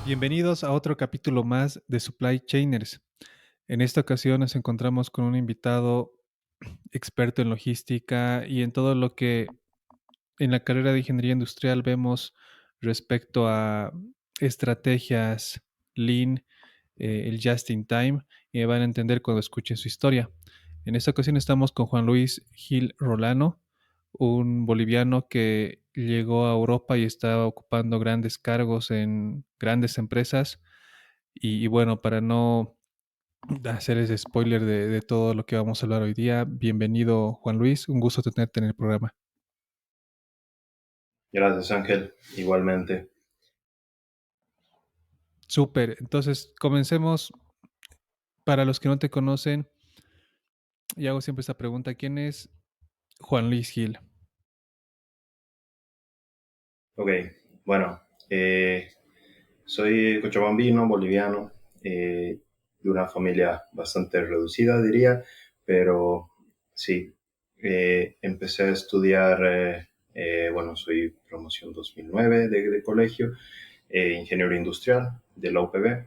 Bienvenidos a otro capítulo más de Supply Chainers. En esta ocasión nos encontramos con un invitado experto en logística y en todo lo que en la carrera de ingeniería industrial vemos respecto a estrategias Lean, el Just in Time, y me van a entender cuando escuchen su historia. En esta ocasión estamos con Juan Luis Gil Rolano, un boliviano que llegó a Europa y está ocupando grandes cargos en grandes empresas. Y bueno, para no hacerles spoiler de todo lo que vamos a hablar hoy día, bienvenido Juan Luis, un gusto tenerte en el programa. Gracias, Ángel. Igualmente. Súper, entonces comencemos. Para los que no te conocen, y hago siempre esta pregunta, ¿quién es Juan Luis Gil? Ok, bueno, soy cochabambino, boliviano, de una familia bastante reducida, diría, pero sí, empecé a estudiar, bueno, soy promoción 2009 de colegio, ingeniero industrial de la UPB.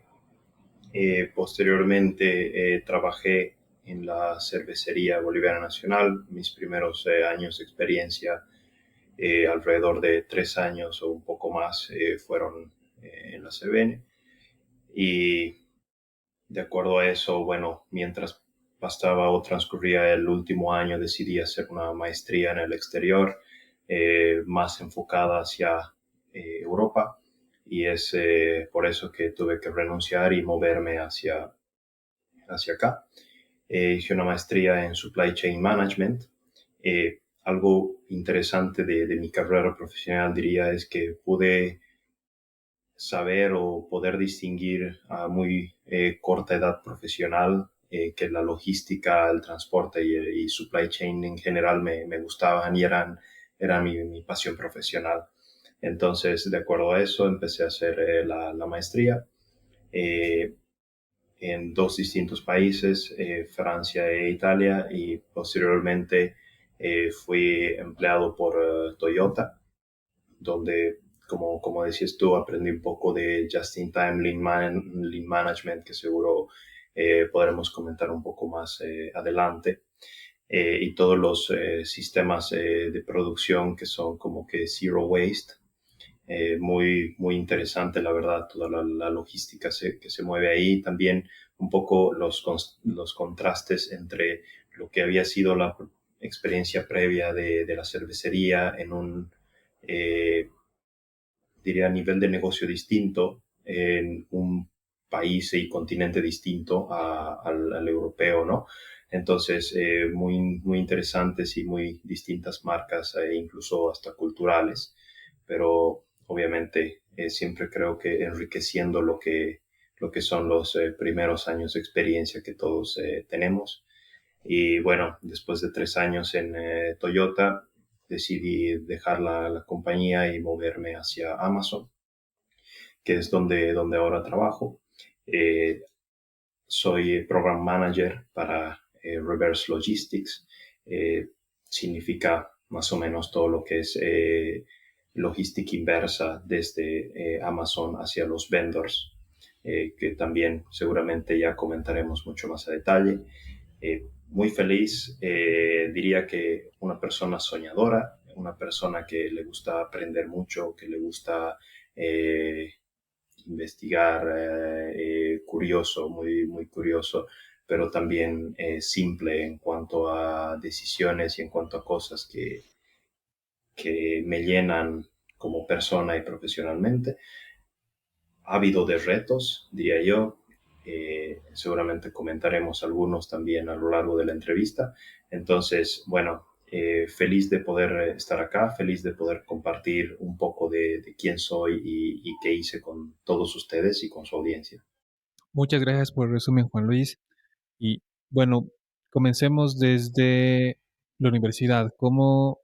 Posteriormente trabajé en la cervecería Boliviana Nacional, mis primeros años de experiencia alrededor de 3 años o un poco más fueron en la CBN. Y de acuerdo a eso, bueno, mientras pasaba o transcurría el último año, decidí hacer una maestría en el exterior, más enfocada hacia Europa. Y es por eso que tuve que renunciar y moverme hacia acá. Hice una maestría en Supply Chain Management. Algo interesante de mi carrera profesional, diría, es que pude saber o poder distinguir a muy corta edad profesional que la logística, el transporte y supply chain en general me gustaban y eran mi pasión profesional. Entonces, de acuerdo a eso, empecé a hacer la maestría. Eh, en dos distintos países, Francia e Italia, y posteriormente fui empleado por Toyota, donde, como decías tú, aprendí un poco de Just-in-Time Lean Management, que seguro podremos comentar un poco más adelante, y todos los sistemas de producción que son como que Zero Waste. Muy interesante, la verdad, toda la logística que se mueve ahí. También un poco los contrastes entre lo que había sido la experiencia previa de la cervecería en un, eh, diría, nivel de negocio distinto, en un país y continente distinto al europeo, ¿no? Entonces, muy interesantes y muy distintas marcas, incluso hasta culturales, pero obviamente siempre creo que enriqueciendo lo que son los primeros años de experiencia que todos tenemos. Y bueno, después de 3 años en Toyota, decidí dejar la compañía y moverme hacia Amazon, que es donde ahora trabajo. Eh, Soy Program Manager para Reverse Logistics. Significa más o menos todo lo que es logística inversa desde Amazon hacia los vendors, que también seguramente ya comentaremos mucho más a detalle. Muy feliz, diría que una persona soñadora, una persona que le gusta aprender mucho, que le gusta eh, investigar, curioso, muy curioso, pero también simple en cuanto a decisiones y en cuanto a cosas que me llenan como persona y profesionalmente. Ávido de retos, diría yo. Seguramente comentaremos algunos también a lo largo de la entrevista. Entonces, bueno, feliz de poder estar acá, feliz de poder compartir un poco de quién soy y qué hice con todos ustedes y con su audiencia. Muchas gracias por el resumen, Juan Luis. Y bueno, comencemos desde la universidad. ¿Cómo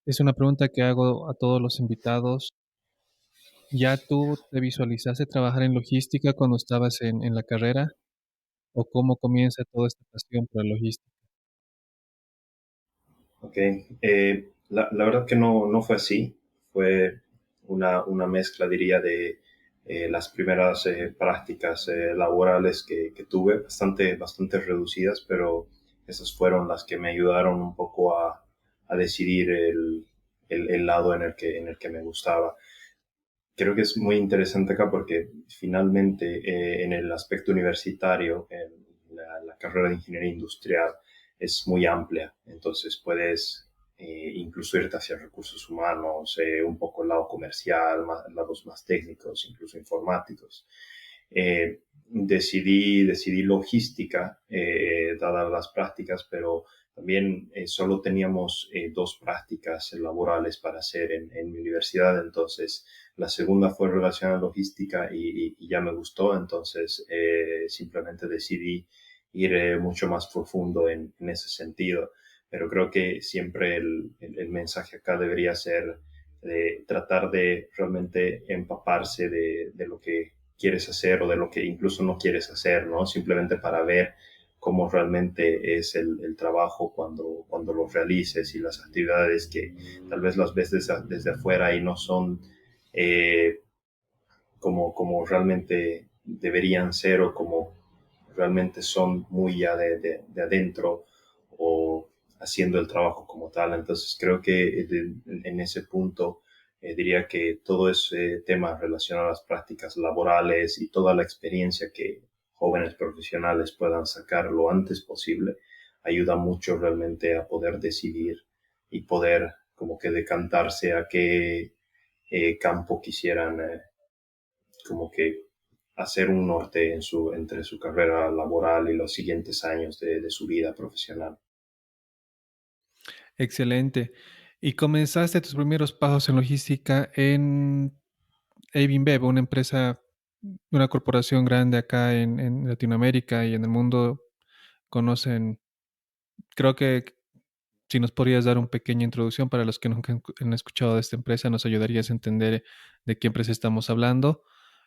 es una pregunta que hago a todos los invitados? ¿Ya tú te visualizaste trabajar en logística cuando estabas en la carrera? ¿O cómo comienza toda esta pasión por la logística? Ok, la verdad que no fue así, fue una mezcla, diría, de las primeras prácticas laborales que tuve, bastante reducidas, pero esas fueron las que me ayudaron un poco a decidir el lado en el que me gustaba. Creo que es muy interesante acá porque finalmente en el aspecto universitario, en la carrera de ingeniería industrial es muy amplia, entonces puedes incluso irte hacia recursos humanos, un poco el lado comercial, lados más técnicos, incluso informáticos. Decidí logística, dadas las prácticas, pero también solo teníamos dos prácticas laborales para hacer en mi universidad, entonces la segunda fue relacionada a logística y ya me gustó, entonces simplemente decidí ir mucho más profundo en ese sentido. Pero creo que siempre el mensaje acá debería ser de tratar de realmente empaparse de lo que quieres hacer o de lo que incluso no quieres hacer, ¿no? Simplemente para ver cómo realmente es el trabajo cuando lo realices y las actividades que tal vez las ves desde afuera y no son eh, como realmente deberían ser o como realmente son muy ya de adentro o haciendo el trabajo como tal. Entonces creo que en ese punto diría que todo ese tema relacionado a las prácticas laborales y toda la experiencia que jóvenes profesionales puedan sacar lo antes posible ayuda mucho realmente a poder decidir y poder como que decantarse a qué campo quisieran como que hacer un norte entre su carrera laboral y los siguientes años de su vida profesional. Excelente. Y comenzaste tus primeros pasos en logística en Airbnb, una empresa, una corporación grande acá en Latinoamérica y en el mundo. Conocen, creo que si nos podrías dar una pequeña introducción para los que nunca han escuchado de esta empresa, nos ayudarías a entender de qué empresa estamos hablando.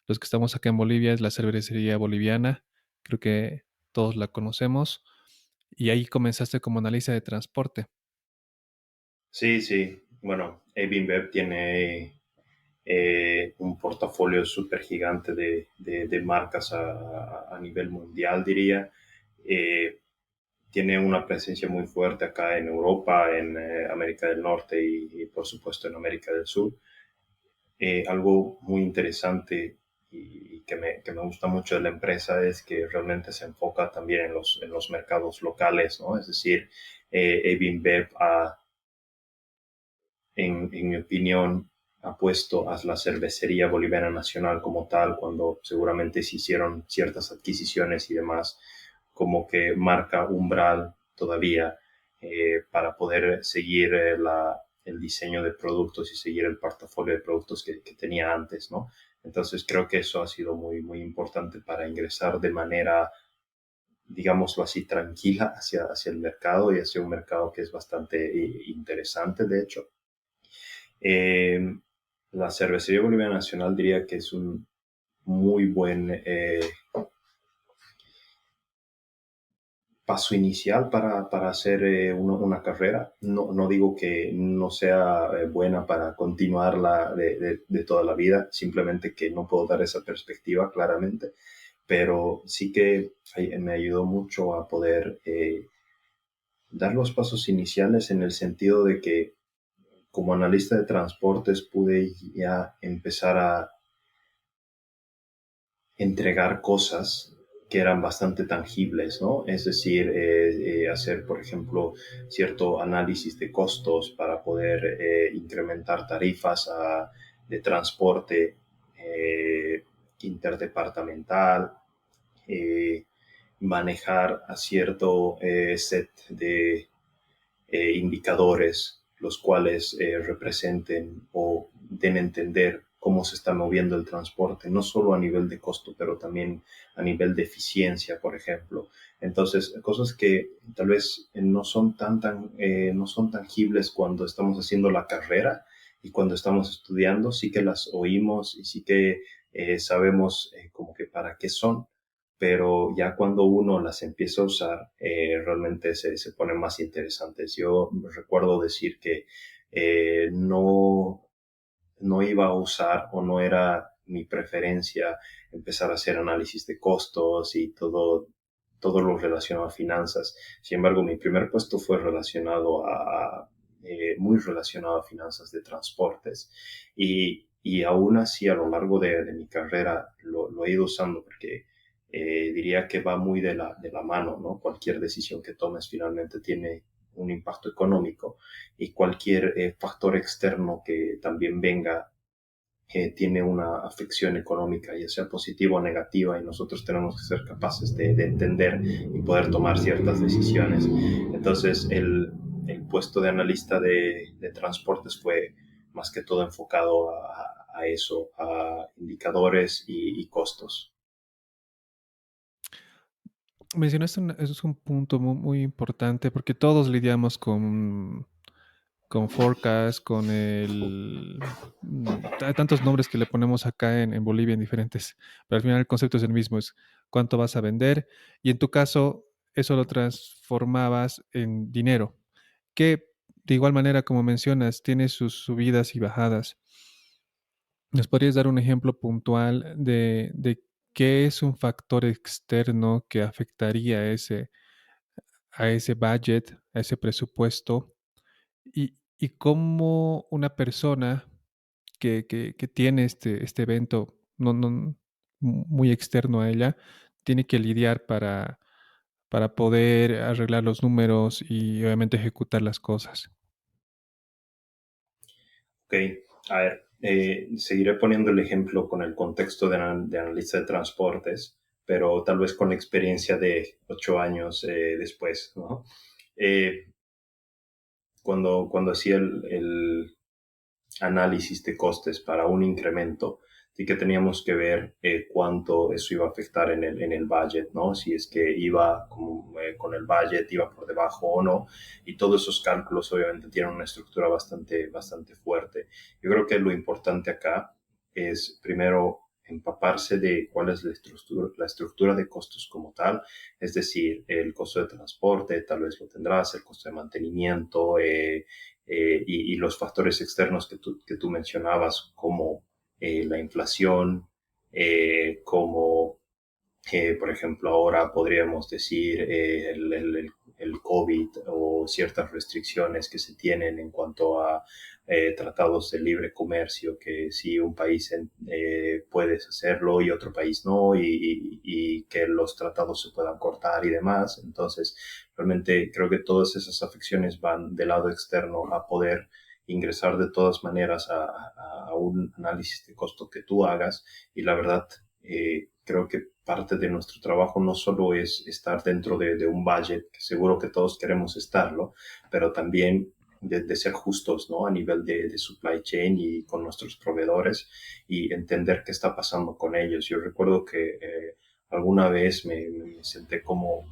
Los que estamos acá en Bolivia es la cervecería boliviana, creo que todos la conocemos. Y ahí comenzaste como analista de transporte. Sí, sí. Bueno, Airbnb tiene un portafolio súper gigante de marcas a nivel mundial, diría. Eh, Tiene una presencia muy fuerte acá en Europa, en América del Norte y, por supuesto en América del Sur. Algo muy interesante y que me gusta mucho de la empresa es que realmente se enfoca también en los mercados locales, ¿no? Es decir, Airbnb en mi opinión, ha puesto a la cervecería boliviana nacional como tal, cuando seguramente se hicieron ciertas adquisiciones y demás, como que marca umbral todavía para poder seguir el diseño de productos y seguir el portafolio de productos que tenía antes, ¿no? Entonces creo que eso ha sido muy importante para ingresar de manera, digámoslo así, tranquila hacia el mercado y hacia un mercado que es bastante interesante, de hecho. Eh, la cervecería boliviana nacional diría que es un muy buen paso inicial para hacer una carrera. No digo que no sea buena para continuarla de toda la vida, simplemente que no puedo dar esa perspectiva claramente, pero sí que me ayudó mucho a poder dar los pasos iniciales en el sentido de que como analista de transportes pude ya empezar a entregar cosas que eran bastante tangibles, ¿no? Es decir, hacer, por ejemplo, cierto análisis de costos para poder incrementar tarifas de transporte interdepartamental, eh, manejar a cierto set de indicadores los cuales representen o den a entender cómo se está moviendo el transporte, no solo a nivel de costo, pero también a nivel de eficiencia, por ejemplo. Entonces, cosas que tal vez no son tangibles cuando estamos haciendo la carrera y cuando estamos estudiando, sí que las oímos y sí que sabemos como que para qué son, pero ya cuando uno las empieza a usar, realmente se ponen más interesantes. Yo recuerdo decir que no iba a usar o no era mi preferencia empezar a hacer análisis de costos y todo lo relacionado a finanzas. Sin embargo, mi primer puesto fue muy relacionado a finanzas de transportes. Y aún así, a lo largo de mi carrera, lo he ido usando porque diría que va muy de la mano, ¿no? Cualquier decisión que tomes finalmente tiene un impacto económico y cualquier factor externo que también venga tiene una afección económica, ya sea positiva o negativa, y nosotros tenemos que ser capaces de entender y poder tomar ciertas decisiones. Entonces, el puesto de analista de transportes fue más que todo enfocado a eso, a indicadores y costos. Mencionaste eso es un punto muy importante porque todos lidiamos con forecast, con hay tantos nombres que le ponemos acá en Bolivia en diferentes, pero al final el concepto es el mismo, es cuánto vas a vender y en tu caso eso lo transformabas en dinero, que de igual manera como mencionas tiene sus subidas y bajadas. ¿Nos podrías dar un ejemplo puntual de qué es un factor externo que afectaría a ese budget, a ese presupuesto? Y cómo una persona que tiene este evento muy externo a ella, tiene que lidiar para poder arreglar los números y obviamente ejecutar las cosas. Ok, a ver, seguiré poniendo el ejemplo con el contexto de analista de transportes, pero tal vez con la experiencia de 8 años después, ¿no? Eh, cuando hacía el análisis de costes para un incremento, sí que teníamos que ver cuánto eso iba a afectar en el budget, ¿no? Si es que iba con el budget, iba por debajo o no. Y todos esos cálculos obviamente tienen una estructura bastante fuerte. Yo creo que lo importante acá es primero empaparse de cuál es la estructura de costos como tal, es decir, el costo de transporte, tal vez lo tendrás, el costo de mantenimiento, y los factores externos que tú mencionabas, como la inflación, como por ejemplo ahora podríamos decir el COVID o ciertas restricciones que se tienen en cuanto a tratados de libre comercio, que si un país puedes hacerlo y otro país no, y que los tratados se puedan cortar y demás. Entonces, realmente creo que todas esas afecciones van del lado externo a poder ingresar de todas maneras a un análisis de costo que tú hagas y la verdad creo que parte de nuestro trabajo no solo es estar dentro de un budget, que seguro que todos queremos estarlo, pero también de ser justos, ¿no? A nivel de supply chain y con nuestros proveedores y entender qué está pasando con ellos. Yo recuerdo que alguna vez me senté como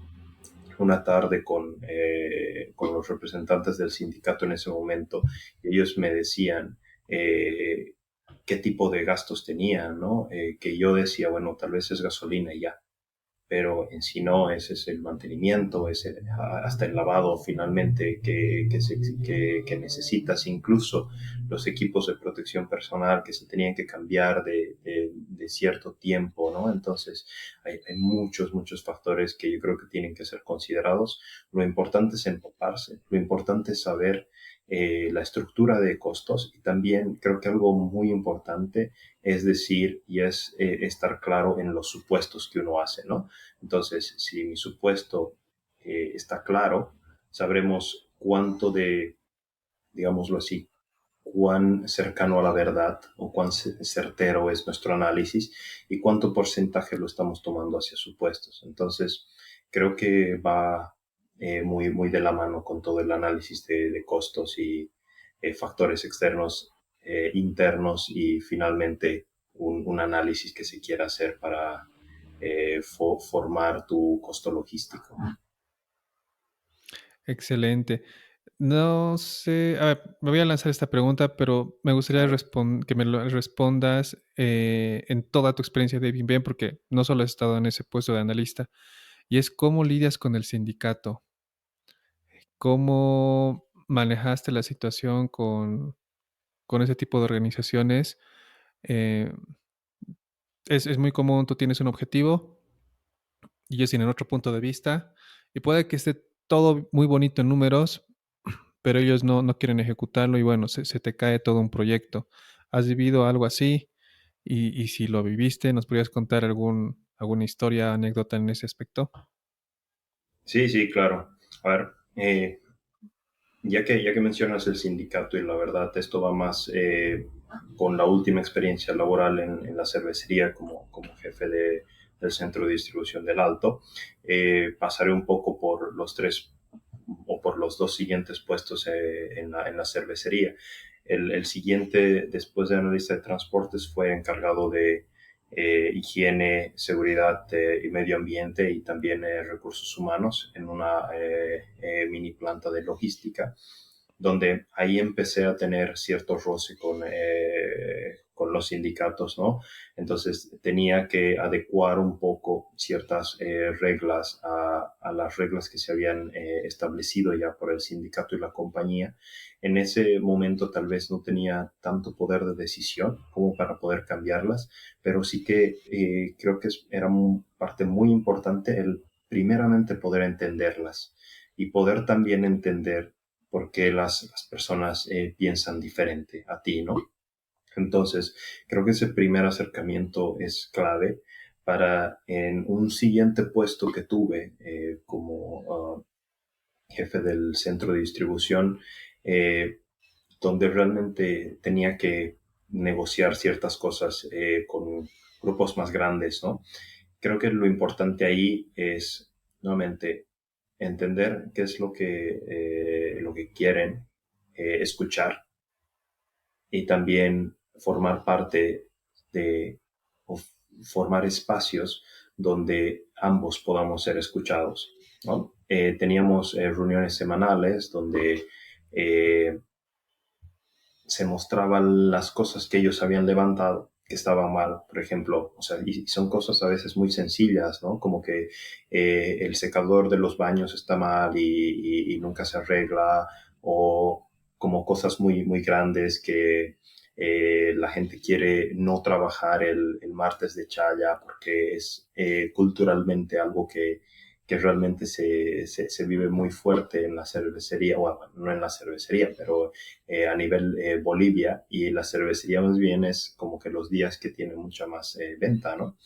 una tarde con los representantes del sindicato en ese momento y ellos me decían qué tipo de gastos tenían, ¿no? Que yo decía, bueno, tal vez es gasolina y ya, pero en sí no, ese es el mantenimiento, hasta el lavado finalmente que necesitas, incluso los equipos de protección personal que se tenían que cambiar de cierto tiempo, ¿no? Entonces hay muchos factores que yo creo que tienen que ser considerados. Lo importante es empaparse, lo importante es saber la estructura de costos y también creo que algo muy importante es decir y es estar claro en los supuestos que uno hace, ¿no? Entonces, si mi supuesto está claro, sabremos cuánto digámoslo así, cuán cercano a la verdad o cuán certero es nuestro análisis y cuánto porcentaje lo estamos tomando hacia supuestos. Entonces, creo que va muy de la mano con todo el análisis de costos y factores externos, internos y finalmente un análisis que se quiera hacer para formar tu costo logístico. Excelente. No sé, a ver, me voy a lanzar esta pregunta, pero me gustaría que me lo respondas en toda tu experiencia de bien, porque no solo has estado en ese puesto de analista, y es cómo lidias con el sindicato, cómo manejaste la situación con ese tipo de organizaciones. eh, Es muy común, tú tienes un objetivo y ellos tienen otro punto de vista, y puede que esté todo muy bonito en números, pero ellos no quieren ejecutarlo y bueno, se te cae todo un proyecto. ¿Has vivido algo así? Y si lo viviste, ¿nos podrías contar alguna historia, anécdota en ese aspecto? Sí, sí, claro. A ver, ya que mencionas el sindicato y la verdad esto va más con la última experiencia laboral en la cervecería como jefe del centro de distribución del Alto, pasaré un poco por los tres o por los dos siguientes puestos en la cervecería. El siguiente, después de analista de transportes, fue encargado de higiene, seguridad y medio ambiente y también recursos humanos en una mini planta de logística, donde ahí empecé a tener cierto roce con los sindicatos, ¿no? Entonces tenía que adecuar un poco ciertas reglas a las reglas que se habían establecido ya por el sindicato y la compañía. En ese momento tal vez no tenía tanto poder de decisión como para poder cambiarlas, pero sí que creo que era parte muy importante el primeramente poder entenderlas y poder también entender por qué las personas piensan diferente a ti, ¿no? Entonces, creo que ese primer acercamiento es clave para en un siguiente puesto que tuve como jefe del centro de distribución, eh, donde realmente tenía que negociar ciertas cosas con grupos más grandes, ¿no? Creo que lo importante ahí es, nuevamente, entender qué es lo que quieren escuchar y también formar parte de o formar espacios donde ambos podamos ser escuchados, ¿no? Teníamos reuniones semanales donde eh, se mostraban las cosas que ellos habían levantado que estaban mal, por ejemplo, o sea, y son cosas a veces muy sencillas, ¿no? Como que el secador de los baños está mal y nunca se arregla, o como cosas muy grandes que la gente quiere no trabajar el martes de chaya porque es culturalmente algo que realmente se vive muy fuerte en la cervecería, bueno, no en la cervecería, pero a nivel Bolivia, y la cervecería más bien es como que los días que tiene mucha más venta, ¿no?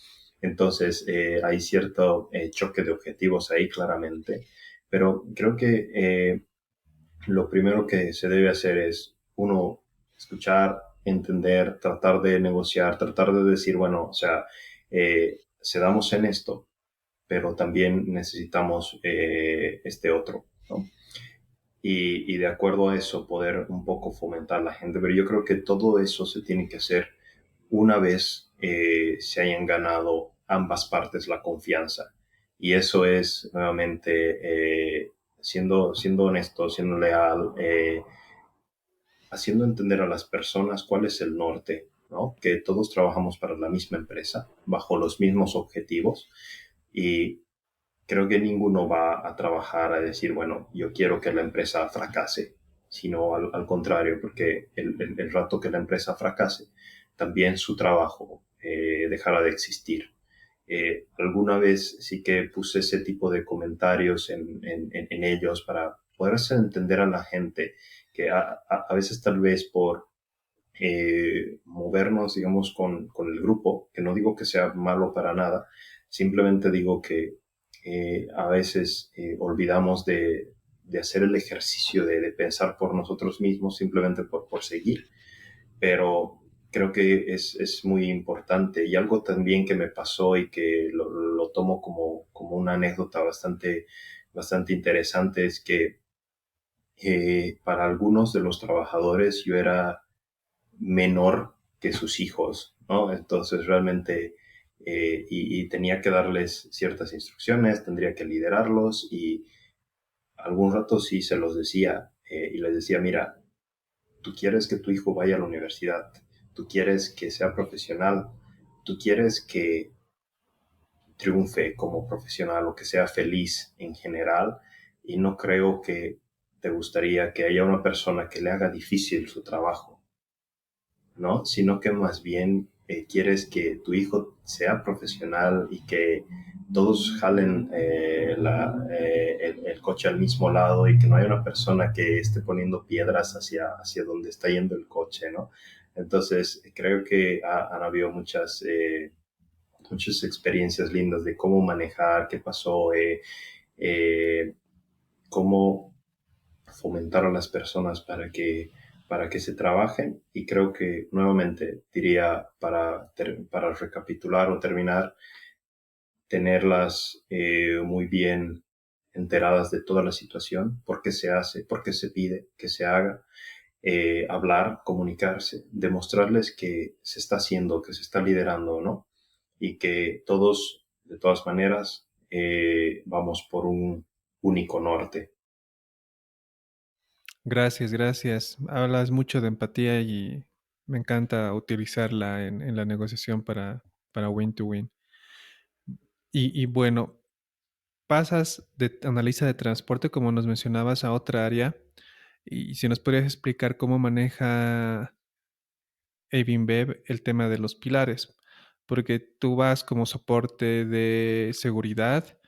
Entonces hay cierto choque de objetivos ahí claramente, pero creo que lo primero que se debe hacer es uno escuchar, entender, tratar de negociar, tratar de decir, bueno, o sea, cedamos en esto, pero también necesitamos este otro, ¿no? Y de acuerdo a eso poder un poco fomentar la gente. Pero yo creo que todo eso se tiene que hacer una vez se hayan ganado ambas partes la confianza. Y eso es nuevamente siendo honesto, siendo leal, haciendo entender a las personas cuál es el norte, ¿no? Que todos trabajamos para la misma empresa, bajo los mismos objetivos. Y creo que ninguno va a trabajar a decir, bueno, yo quiero que la empresa fracase, sino al contrario, porque el rato que la empresa fracase, también su trabajo dejará de existir. Alguna vez sí que puse ese tipo de comentarios en ellos para poder hacer entender a la gente que a veces tal vez por movernos, digamos, con el grupo, que no digo que sea malo para nada, simplemente digo que a veces olvidamos de hacer el ejercicio de pensar por nosotros mismos simplemente por seguir, pero creo que es muy importante y algo también que me pasó y que lo tomo como una anécdota bastante interesante es que para algunos de los trabajadores yo era menor que sus hijos, ¿no? Entonces realmente, y tenía que darles ciertas instrucciones, tendría que liderarlos y algún rato sí se los decía y les decía, mira, tú quieres que tu hijo vaya a la universidad, tú quieres que sea profesional, tú quieres que triunfe como profesional o que sea feliz en general y no creo que te gustaría que haya una persona que le haga difícil su trabajo, ¿no? Sino que más bien quieres que tu hijo sea profesional y que todos jalen el coche al mismo lado y que no haya una persona que esté poniendo piedras hacia donde está yendo el coche, ¿no? Entonces, creo que han habido muchas experiencias lindas de cómo manejar, qué pasó, eh, cómo fomentar a las personas para que se trabajen. Y creo que nuevamente diría para recapitular o terminar, tenerlas muy bien enteradas de toda la situación, por qué se hace, por qué se pide que se haga, hablar, comunicarse, demostrarles que se está haciendo, que se está liderando, ¿no? Y que todos, de todas maneras, vamos por un único norte. Gracias, gracias. Hablas mucho de empatía y me encanta utilizarla en la negociación para win to win. Y bueno, pasas de analista de transporte, como nos mencionabas, a otra área. Y si nos podrías explicar cómo maneja Bev el tema de los pilares, porque tú vas como soporte de seguridad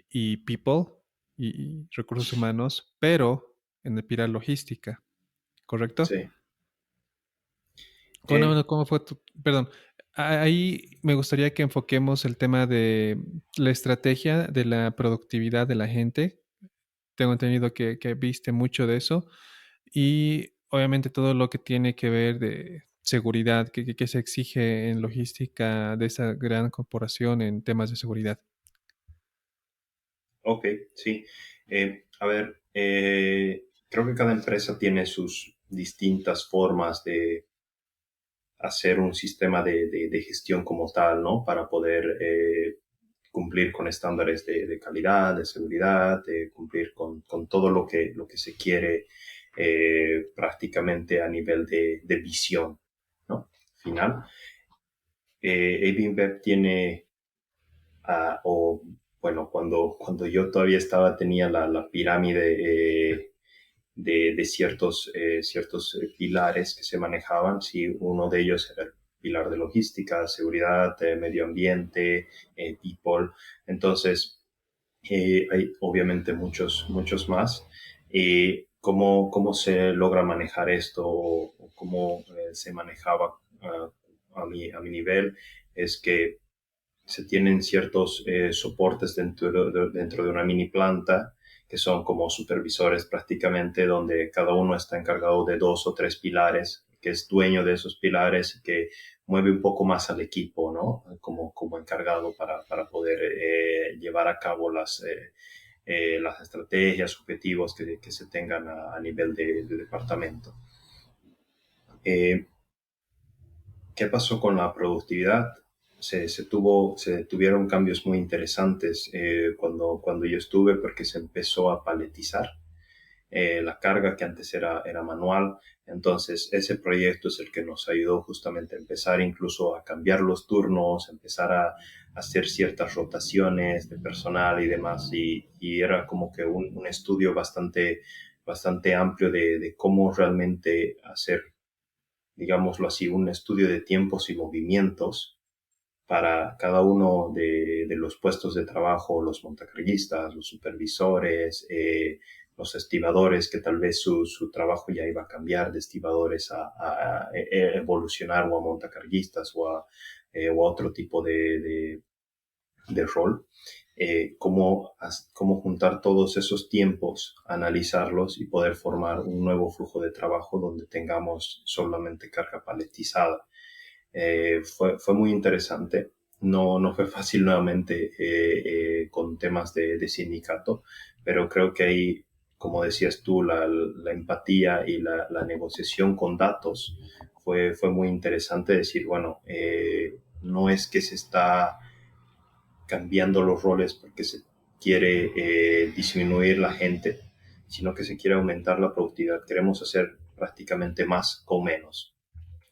y people y recursos humanos, pero en el pilar logística, ¿correcto? Sí. ¿Cómo, cómo fue tu, perdón, ahí me gustaría que enfoquemos el tema de la estrategia de la productividad de la gente. Tengo entendido que viste mucho de eso y obviamente todo lo que tiene que ver de seguridad, que se exige en logística de esa gran corporación en temas de seguridad. Ok, sí. A ver, creo que cada empresa tiene sus distintas formas de hacer un sistema de gestión como tal, ¿no? Para poder cumplir con estándares de calidad, de seguridad, de cumplir con todo lo que se quiere prácticamente a nivel de visión, ¿no? Final. ABINBEP tiene, o bueno, cuando yo todavía estaba, tenía la pirámide de ciertos pilares que se manejaban. Sí, uno de ellos era el pilar de logística, seguridad, medio ambiente, people. Entonces, hay obviamente muchos más. ¿Cómo se logra manejar esto o cómo se manejaba a mi nivel? Es que se tienen ciertos soportes dentro de una mini planta que son como supervisores prácticamente, donde cada uno está encargado de dos o tres pilares, que es dueño de esos pilares, que mueve un poco más al equipo, ¿no? Como encargado para poder llevar a cabo las estrategias, objetivos que se tengan a nivel de departamento. Eh, ¿Qué pasó con la productividad? Se tuvieron cambios muy interesantes cuando yo estuve, porque se empezó a paletizar la carga que antes era manual. Entonces, ese proyecto es el que nos ayudó justamente a empezar incluso a cambiar los turnos, empezar a hacer ciertas rotaciones de personal y demás. Y era como que un estudio bastante amplio de cómo realmente hacer, digámoslo así, un estudio de tiempos y movimientos para cada uno de los puestos de trabajo, los montacarguistas, los supervisores, los estibadores, que tal vez su trabajo ya iba a cambiar de estibadores a evolucionar o a montacarguistas o a otro tipo de rol. Cómo juntar todos esos tiempos, analizarlos y poder formar un nuevo flujo de trabajo donde tengamos solamente carga paletizada. Fue muy interesante. No fue fácil nuevamente con temas de sindicato, pero creo que ahí, como decías tú, la empatía y la negociación con datos fue muy interesante. Decir, bueno, no es que se está cambiando los roles porque se quiere disminuir la gente, sino que se quiere aumentar la productividad. Queremos hacer prácticamente más con menos,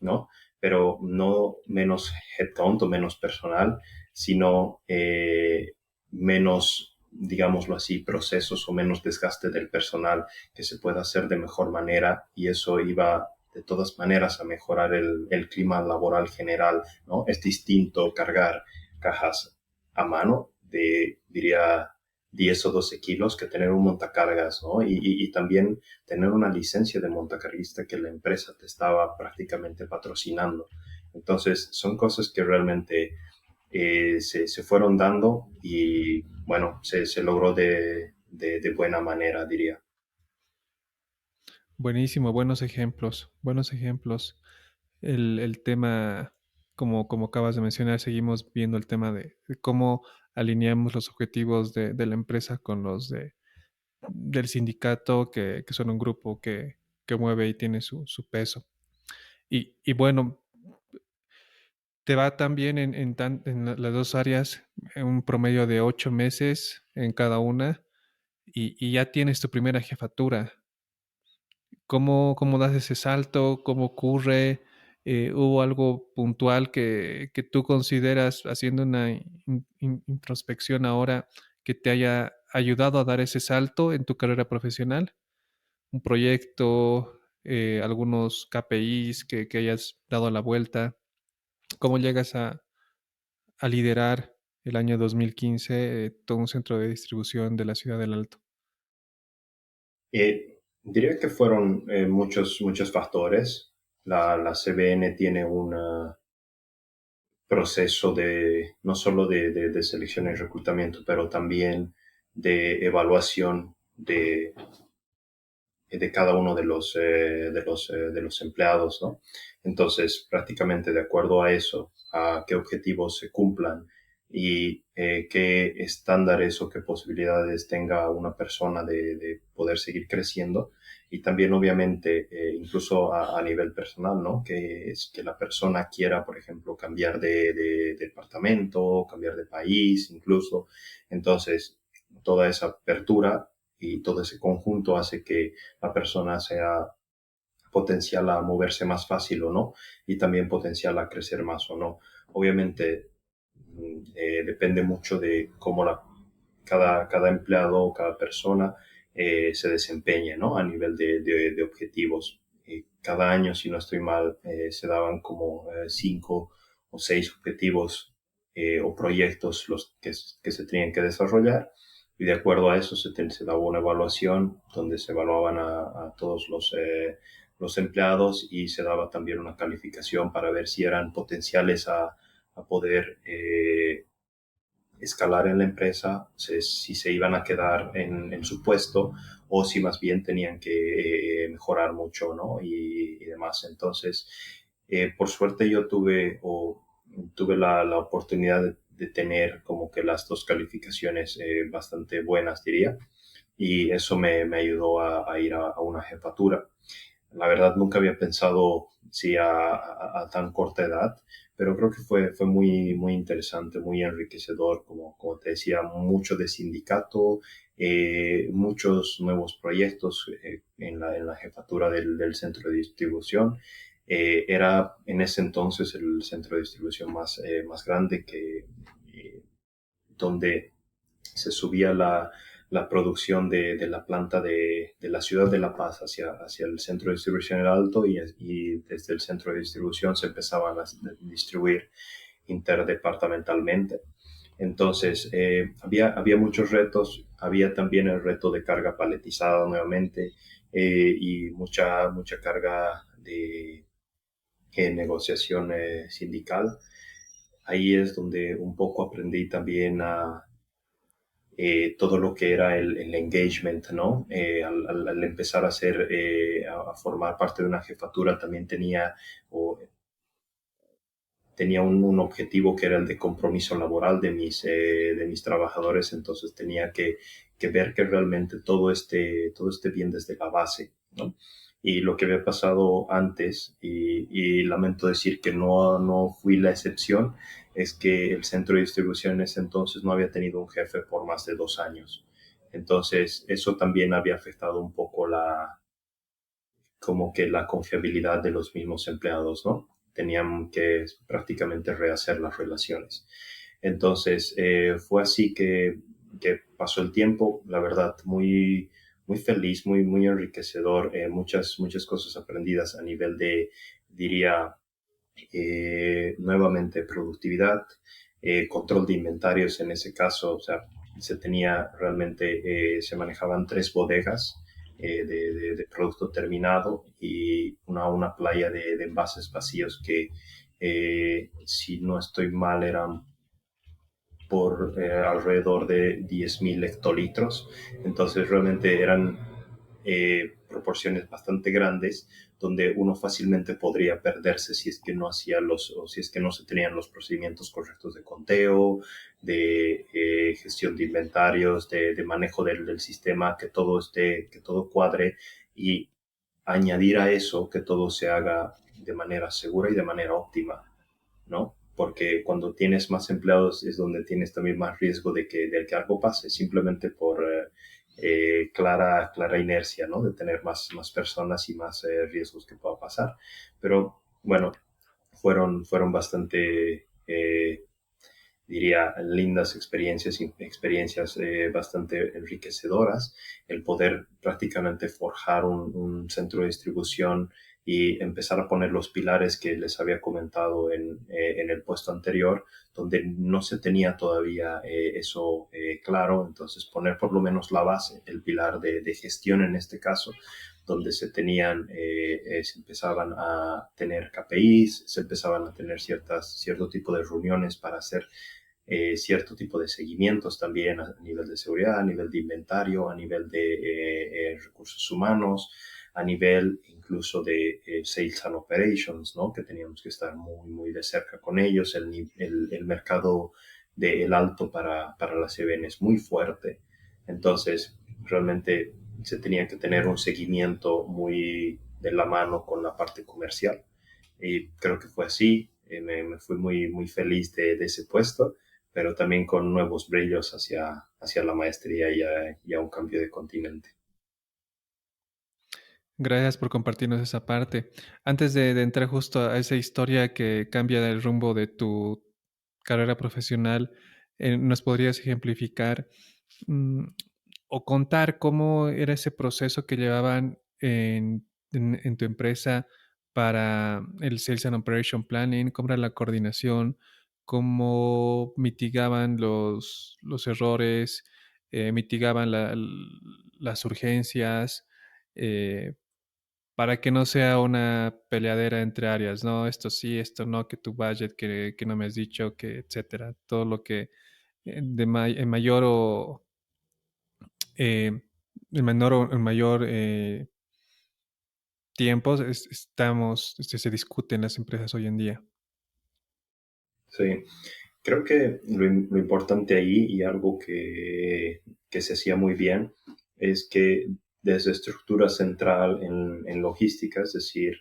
¿no? Pero no menos headcount o menos personal, sino menos, digámoslo así, procesos o menos desgaste del personal, que se pueda hacer de mejor manera, y eso iba de todas maneras a mejorar el clima laboral general, ¿no? Es distinto cargar cajas a mano de, diría, 10 o 12 kilos que tener un montacargas, ¿no? Y también tener una licencia de montacarguista que la empresa te estaba prácticamente patrocinando. Entonces, son cosas que realmente se fueron dando y, bueno, se logró de buena manera, diría. Buenísimo, buenos ejemplos, buenos ejemplos. El tema, como acabas de mencionar, seguimos viendo el tema de cómo alineamos los objetivos de la empresa con los del sindicato, que son un grupo que mueve y tiene su peso. Y bueno, te va también en las dos áreas, en un promedio de 8 meses en cada una, y ya tienes tu primera jefatura. ¿Cómo das ese salto? ¿Cómo ocurre? ¿Hubo algo puntual que tú consideras, haciendo una introspección ahora, que te haya ayudado a dar ese salto en tu carrera profesional? ¿Un proyecto, algunos KPIs que hayas dado la vuelta? ¿Cómo llegas a liderar el año 2015 todo un centro de distribución de la ciudad del Alto? Diría que fueron muchos factores. La CBN tiene un proceso de no solo de selección y reclutamiento, pero también de evaluación de cada uno de los empleados, ¿no? Entonces, prácticamente de acuerdo a eso, a qué objetivos se cumplan y qué estándares o qué posibilidades tenga una persona de poder seguir creciendo. Y también, obviamente, incluso a nivel personal, ¿no? Que es que la persona quiera, por ejemplo, cambiar de departamento, cambiar de país, incluso. Entonces, toda esa apertura y todo ese conjunto hace que la persona sea potencial a moverse más fácil o no, y también potencial a crecer más o no. Obviamente depende mucho de cómo cada empleado o cada persona se desempeñe, ¿no? A nivel de objetivos. Cada año, si no estoy mal, se daban como 5 o 6 objetivos o proyectos que se tenían que desarrollar, y de acuerdo a eso se daba una evaluación donde se evaluaban a todos los empleados, y se daba también una calificación para ver si eran potenciales a poder escalar en la empresa, si se iban a quedar en su puesto o si más bien tenían que mejorar mucho, ¿no? Y demás. Entonces, por suerte yo tuve la oportunidad de tener como que las dos calificaciones bastante buenas, diría, y eso me ayudó a ir a una jefatura. La verdad nunca había pensado sí a tan corta edad, pero creo que fue muy interesante, muy enriquecedor, como te decía, mucho de sindicato, muchos nuevos proyectos en la jefatura del centro de distribución. Era en ese entonces el centro de distribución más grande donde se subía la producción de la planta de la ciudad de La Paz hacia el centro de distribución El Alto, y desde el centro de distribución se empezaban a distribuir interdepartamentalmente. Entonces, había muchos retos, había también el reto de carga paletizada nuevamente, y mucha carga de negociación sindical. Ahí es donde un poco aprendí también todo lo que era el engagement, ¿no? Al empezar a formar parte de una jefatura, también tenía un objetivo que era el de compromiso laboral de mis trabajadores. Entonces tenía que ver que realmente todo esté bien desde la base, ¿no? Y lo que había pasado antes, y lamento decir que no fui la excepción, es que el centro de distribución en ese entonces no había tenido un jefe por más de 2 años. Entonces, eso también había afectado un poco como que la confiabilidad de los mismos empleados, ¿no? Tenían que prácticamente rehacer las relaciones. Entonces, fue así que pasó el tiempo, la verdad, muy, muy feliz, muy enriquecedor, muchas cosas aprendidas a nivel de, diría, nuevamente productividad, control de inventarios en ese caso, o sea, se tenía realmente, se manejaban 3 bodegas de producto terminado y una playa de envases vacíos que, si no estoy mal, eran por alrededor de 10.000 hectolitros. Entonces realmente eran proporciones bastante grandes donde uno fácilmente podría perderse si es que no hacía o si es que no se tenían los procedimientos correctos de conteo, de gestión de inventarios, de manejo del sistema, que todo cuadre y añadir a eso que todo se haga de manera segura y de manera óptima, ¿no? Porque cuando tienes más empleados es donde tienes también más riesgo de que algo pase, simplemente por clara inercia, ¿no? De tener más personas y más riesgos que pueda pasar. Pero bueno, fueron bastante, diría, lindas experiencias bastante enriquecedoras, el poder prácticamente forjar un centro de distribución y empezar a poner los pilares que les había comentado en el puesto anterior, donde no se tenía todavía eso claro, entonces poner por lo menos la base, el pilar de gestión en este caso, donde se empezaban a tener KPIs, se empezaban a tener cierto tipo de reuniones para hacer cierto tipo de seguimientos también a nivel de seguridad, a nivel de inventario, a nivel de recursos humanos, a nivel incluso de sales and operations, ¿no? Que teníamos que estar muy de cerca con ellos. El mercado del alto para la CBN es muy fuerte. Entonces, realmente se tenía que tener un seguimiento muy de la mano con la parte comercial. Y creo que fue así. Me fui muy feliz de ese puesto, pero también con nuevos brillos hacia la maestría y a un cambio de continente. Gracias por compartirnos esa parte. Antes de entrar justo a esa historia que cambia el rumbo de tu carrera profesional, ¿nos podrías ejemplificar mm, o contar cómo era ese proceso que llevaban en tu empresa para el Sales and Operation Planning? ¿Cómo era la coordinación? ¿Cómo mitigaban los errores? ¿Mitigaban las urgencias? Eh, para que no sea una peleadera entre áreas, ¿no? Esto sí, esto no, que tu budget, que no me has dicho, que etcétera. Todo lo que en mayor o eh, en menor o en mayor tiempos estamos, se discute en las empresas hoy en día. Sí, creo que lo importante ahí y algo que se hacía muy bien es que desde estructura central en logística, es decir,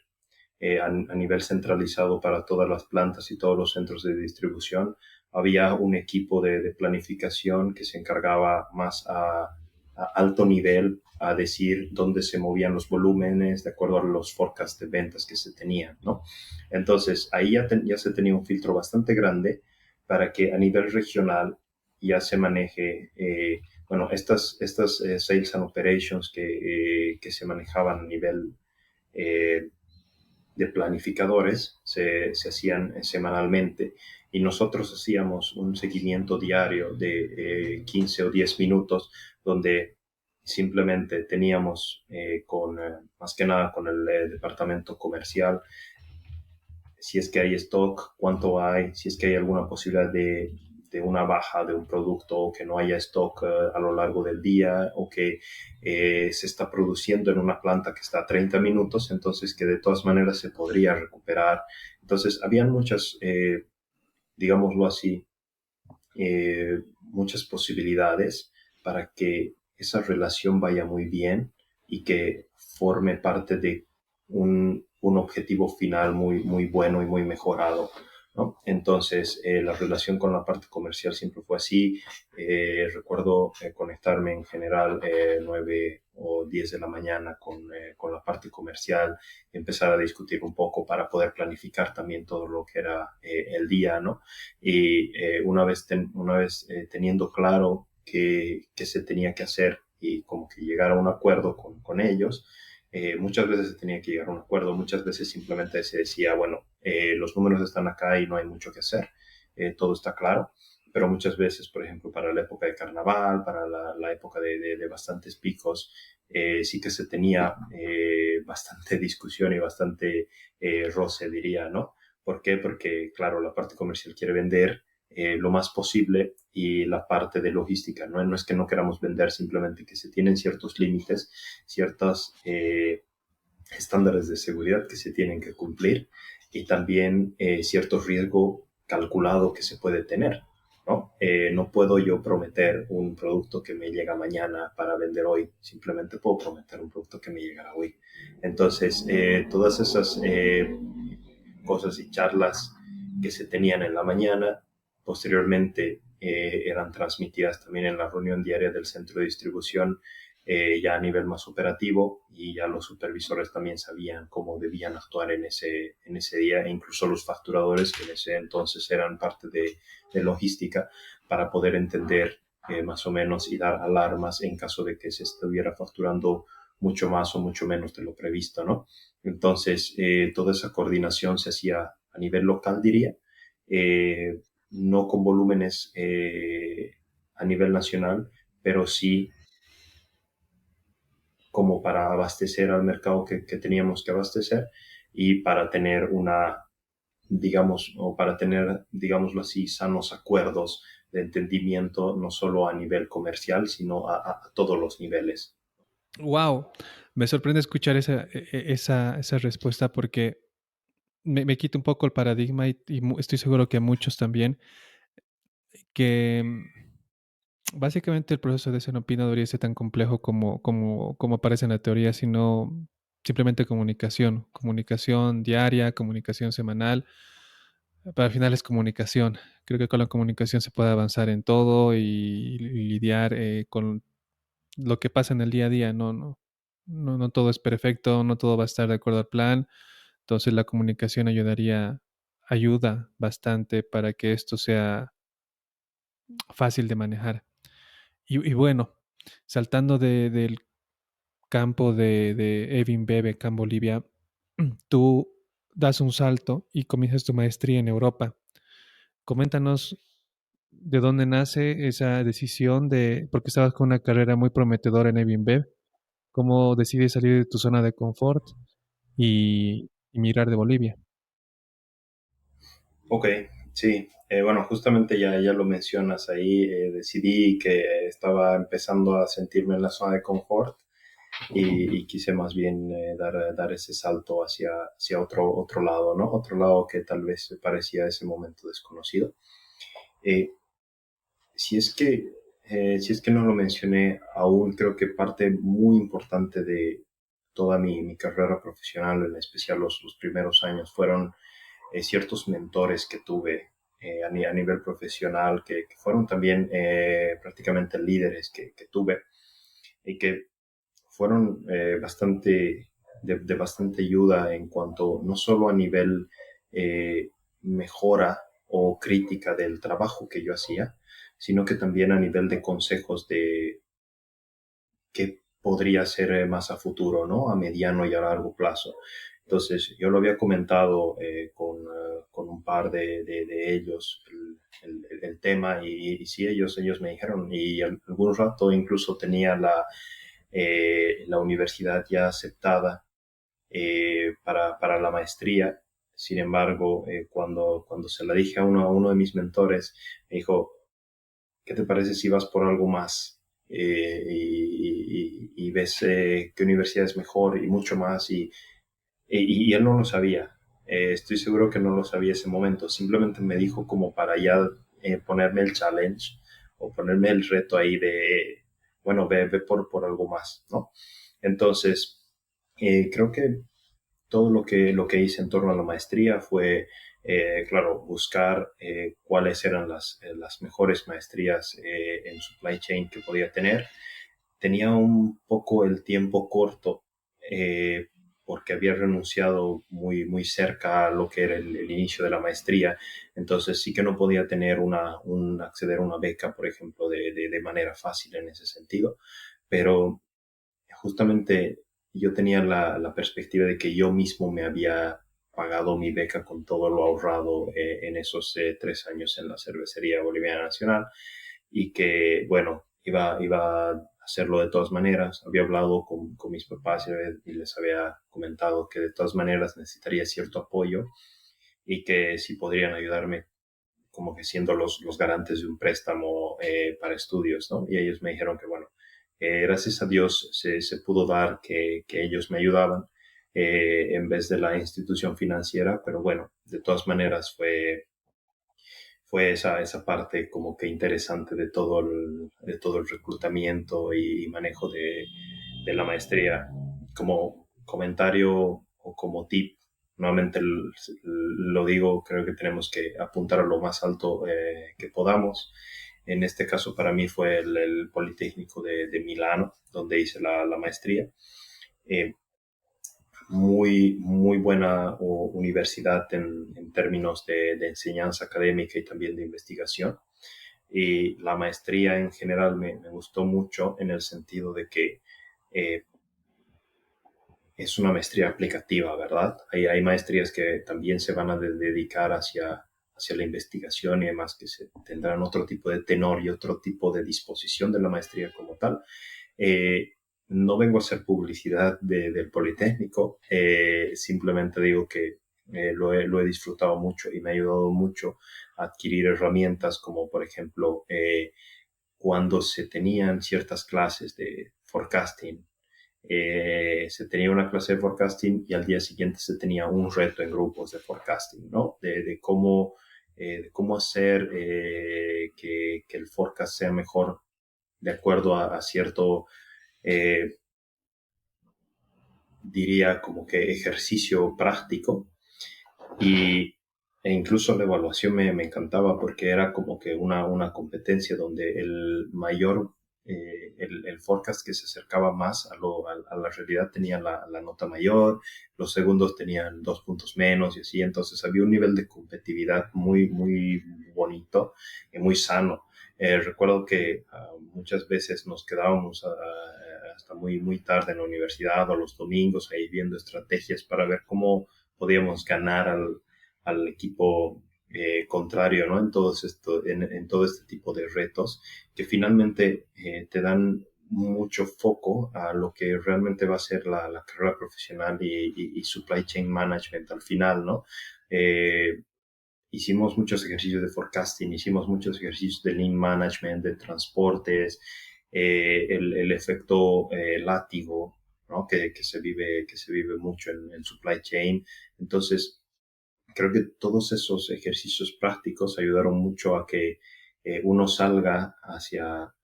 a nivel centralizado para todas las plantas y todos los centros de distribución, había un equipo de planificación que se encargaba más a alto nivel a decir dónde se movían los volúmenes de acuerdo a los forecasts de ventas que se tenían, ¿no? Entonces, ahí ya se tenía un filtro bastante grande para que a nivel regional ya se maneje, bueno, estas sales and operations que se manejaban a nivel eh, de planificadores se hacían semanalmente y nosotros hacíamos un seguimiento diario de 15 o 10 minutos donde simplemente teníamos más que nada con el departamento comercial si es que hay stock, cuánto hay, si es que hay alguna posibilidad de una baja de un producto o que no haya stock a lo largo del día o que se está produciendo en una planta que está a 30 minutos, entonces que de todas maneras se podría recuperar. Entonces, habían muchas, digámoslo así, muchas posibilidades para que esa relación vaya muy bien y que forme parte de un objetivo final muy bueno y muy mejorado, ¿no? Entonces, la relación con la parte comercial siempre fue así. Recuerdo conectarme en general 9 o 10 de la mañana con la parte comercial, empezar a discutir un poco para poder planificar también todo lo que era el día, ¿no? Y una vez teniendo claro qué se tenía que hacer y como que llegar a un acuerdo con ellos. Muchas veces se tenía que llegar a un acuerdo, muchas veces simplemente se decía, bueno, los números están acá y no hay mucho que hacer, todo está claro, pero muchas veces, por ejemplo, para la época de carnaval, para la época de bastantes picos, sí que se tenía bastante discusión y bastante roce, diría, ¿no? ¿Por qué? Porque, claro, la parte comercial quiere vender lo más posible y la parte de logística, ¿no? No es que no queramos vender, simplemente que se tienen ciertos límites, ciertos estándares de seguridad que se tienen que cumplir y también cierto riesgo calculado que se puede tener. ¿No? No puedo yo prometer un producto que me llega mañana para vender hoy, simplemente puedo prometer un producto que me llegará hoy. Entonces, todas esas cosas y charlas que se tenían en la mañana, posteriormente eran transmitidas también en la reunión diaria del centro de distribución, ya a nivel más operativo, y ya los supervisores también sabían cómo debían actuar en ese día, e incluso los facturadores, que en ese entonces eran parte de logística, para poder entender más o menos y dar alarmas en caso de que se estuviera facturando mucho más o mucho menos de lo previsto, ¿no? Entonces, toda esa coordinación se hacía a nivel local, diría, eh, no con volúmenes a nivel nacional, pero sí como para abastecer al mercado que teníamos que abastecer y para tener una, digamos, o para tener, digámoslo así, sanos acuerdos de entendimiento, no solo a nivel comercial, sino a todos los niveles. Wow, me sorprende escuchar esa respuesta porque me quita un poco el paradigma y estoy seguro que a muchos también, que básicamente el proceso de Xenopin no debería ser tan complejo como parece en la teoría, sino simplemente comunicación, comunicación diaria, comunicación semanal, pero al final es comunicación. Creo que con la comunicación se puede avanzar en todo y lidiar con lo que pasa en el día a día. No todo es perfecto, no todo va a estar de acuerdo al plan. Entonces la comunicación ayuda bastante para que esto sea fácil de manejar. Y bueno, saltando del campo de Evin Bebe acá en Bolivia, tú das un salto y comienzas tu maestría en Europa. Coméntanos de dónde nace esa decisión porque estabas con una carrera muy prometedora en Evin Bev, cómo decides salir de tu zona de confort y migrar de Bolivia. Ok, sí. Bueno, justamente ya lo mencionas ahí. Decidí que estaba empezando a sentirme en la zona de confort y quise más bien dar ese salto hacia otro lado, ¿no? Otro lado que tal vez parecía ese momento desconocido. Eh, si es que, si es que no lo mencioné aún, creo que parte muy importante de toda mi carrera profesional, en especial los primeros años, fueron ciertos mentores que tuve a nivel profesional, que fueron también prácticamente líderes que tuve y que fueron de bastante ayuda en cuanto no solo a nivel mejora o crítica del trabajo que yo hacía, sino que también a nivel de consejos de qué podría ser más a futuro, ¿no? A mediano y a largo plazo. Entonces, yo lo había comentado con un par de ellos el tema y sí, ellos me dijeron y algún rato incluso tenía la universidad ya aceptada para la maestría. Sin embargo, cuando se la dije a uno de mis mentores, me dijo, ¿qué te parece si vas por algo más y ves qué universidad es mejor y mucho más? Y él no lo sabía. Estoy seguro que no lo sabía ese momento. Simplemente me dijo como para ya ponerme el challenge o ponerme el reto ahí de, bueno, ve por algo más, ¿no? Entonces, creo que todo lo que hice en torno a la maestría fue, claro, buscar cuáles eran las mejores maestrías en supply chain que podía tener. Tenía un poco el tiempo corto eh, porque había renunciado muy cerca a lo que era el inicio de la maestría, entonces sí que no podía tener acceder a una beca, por ejemplo, de manera fácil en ese sentido, pero justamente yo tenía la perspectiva de que yo mismo me había pagado mi beca con todo lo ahorrado en esos 3 años en la Cervecería Boliviana Nacional y que, bueno, iba a hacerlo de todas maneras. Había hablado con mis papás y les había comentado que de todas maneras necesitaría cierto apoyo y que si podrían ayudarme como que siendo los garantes de un préstamo para estudios, ¿no? Y ellos me dijeron que, bueno, gracias a Dios se pudo dar que ellos me ayudaban en vez de la institución financiera, pero bueno, de todas maneras fue esa parte como que interesante de todo el reclutamiento y manejo de la maestría. Como comentario o como tip, nuevamente lo digo, creo que tenemos que apuntar a lo más alto que podamos. En este caso para mí fue el Politécnico de Milano, donde hice la maestría. Eh, muy buena universidad en términos de enseñanza académica y también de investigación. Y la maestría en general me gustó mucho en el sentido de que eh, es una maestría aplicativa, ¿verdad? Hay maestrías que también se van a dedicar hacia la investigación y demás, que se tendrán otro tipo de tenor y otro tipo de disposición de la maestría como tal. Eh, no vengo a hacer publicidad del Politécnico, simplemente digo que lo he disfrutado mucho y me ha ayudado mucho a adquirir herramientas como, por ejemplo, cuando se tenían ciertas clases de forecasting, se tenía una clase de forecasting y al día siguiente se tenía un reto en grupos de forecasting, ¿no? De cómo hacer que el forecast sea mejor de acuerdo a cierto, eh, diría como que ejercicio práctico y, e incluso la evaluación me encantaba porque era como que una competencia donde el forecast que se acercaba más a la realidad tenía la nota mayor, los segundos tenían 2 puntos menos y así, entonces había un nivel de competitividad muy bonito y muy sano. Recuerdo que muchas veces nos quedábamos hasta muy tarde en la universidad o los domingos ahí viendo estrategias para ver cómo podíamos ganar al equipo contrario, ¿no? En todo este tipo de retos que finalmente te dan mucho foco a lo que realmente va a ser la carrera profesional y supply chain management al final, ¿no? Eh, Hicimos muchos ejercicios de forecasting, hicimos muchos ejercicios de lean management, de transportes, el efecto látigo, ¿no? Que se vive mucho en supply chain. Entonces, creo que todos esos ejercicios prácticos ayudaron mucho a que uno salga hacia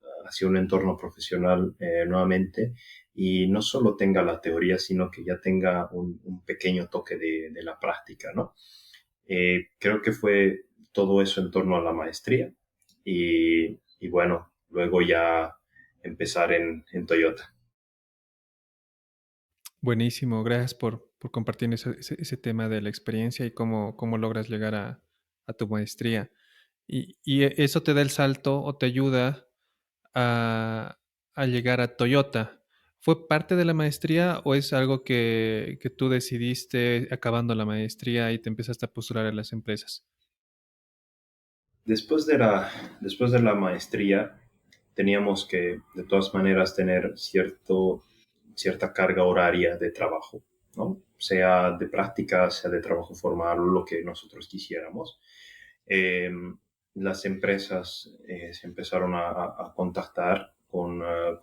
un entorno profesional nuevamente y no solo tenga la teoría, sino que ya tenga un pequeño toque de la práctica, ¿no? Creo que fue todo eso en torno a la maestría y bueno, luego ya empezar en Toyota. Buenísimo, gracias por compartir ese tema de la experiencia y cómo logras llegar a tu maestría. Eso te da el salto o te ayuda a, a llegar a Toyota. ¿Fue parte de la maestría o es algo que tú decidiste acabando la maestría y te empezaste a postular a las empresas? Después después de la maestría, teníamos que, de todas maneras, tener cierta carga horaria de trabajo, ¿no? Sea de práctica, sea de trabajo formal, lo que nosotros quisiéramos. Eh, las empresas se empezaron a contactar con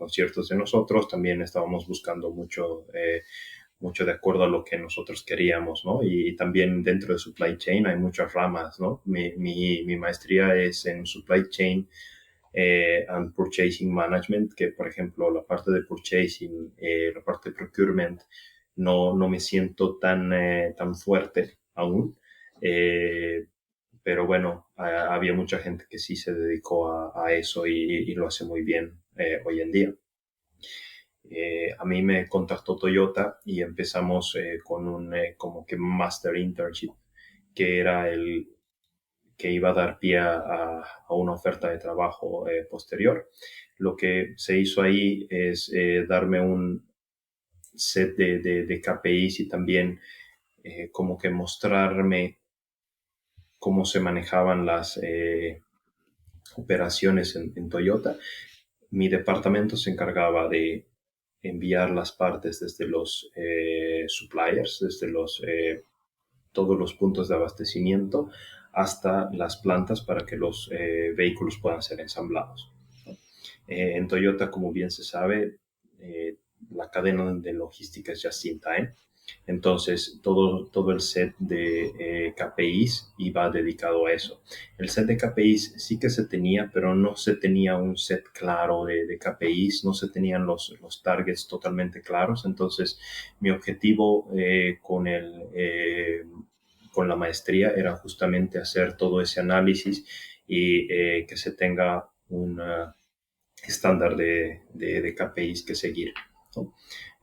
ciertos de nosotros. También estábamos buscando mucho de acuerdo a lo que nosotros queríamos, ¿no? Y también dentro de supply chain hay muchas ramas, ¿no? Mi maestría es en supply chain and purchasing management, que por ejemplo la parte de purchasing, la parte de procurement, no me siento tan fuerte aún. Eh, pero bueno, había mucha gente que sí se dedicó a eso y lo hace muy bien hoy en día. A mí me contactó Toyota y empezamos con un como que master internship, que era que iba a dar pie a una oferta de trabajo posterior. Lo que se hizo ahí es darme un set de KPIs y también como que mostrarme cómo se manejaban las operaciones en Toyota. Mi departamento se encargaba de enviar las partes desde los suppliers, desde todos los puntos de abastecimiento hasta las plantas para que los vehículos puedan ser ensamblados. En Toyota, como bien se sabe, la cadena de logística es just in time. Entonces, todo el set de KPIs iba dedicado a eso. El set de KPIs sí que se tenía, pero no se tenía un set claro de KPIs, no se tenían los targets totalmente claros. Entonces, mi objetivo con la maestría era justamente hacer todo ese análisis y que se tenga un estándar de KPIs que seguir, ¿no?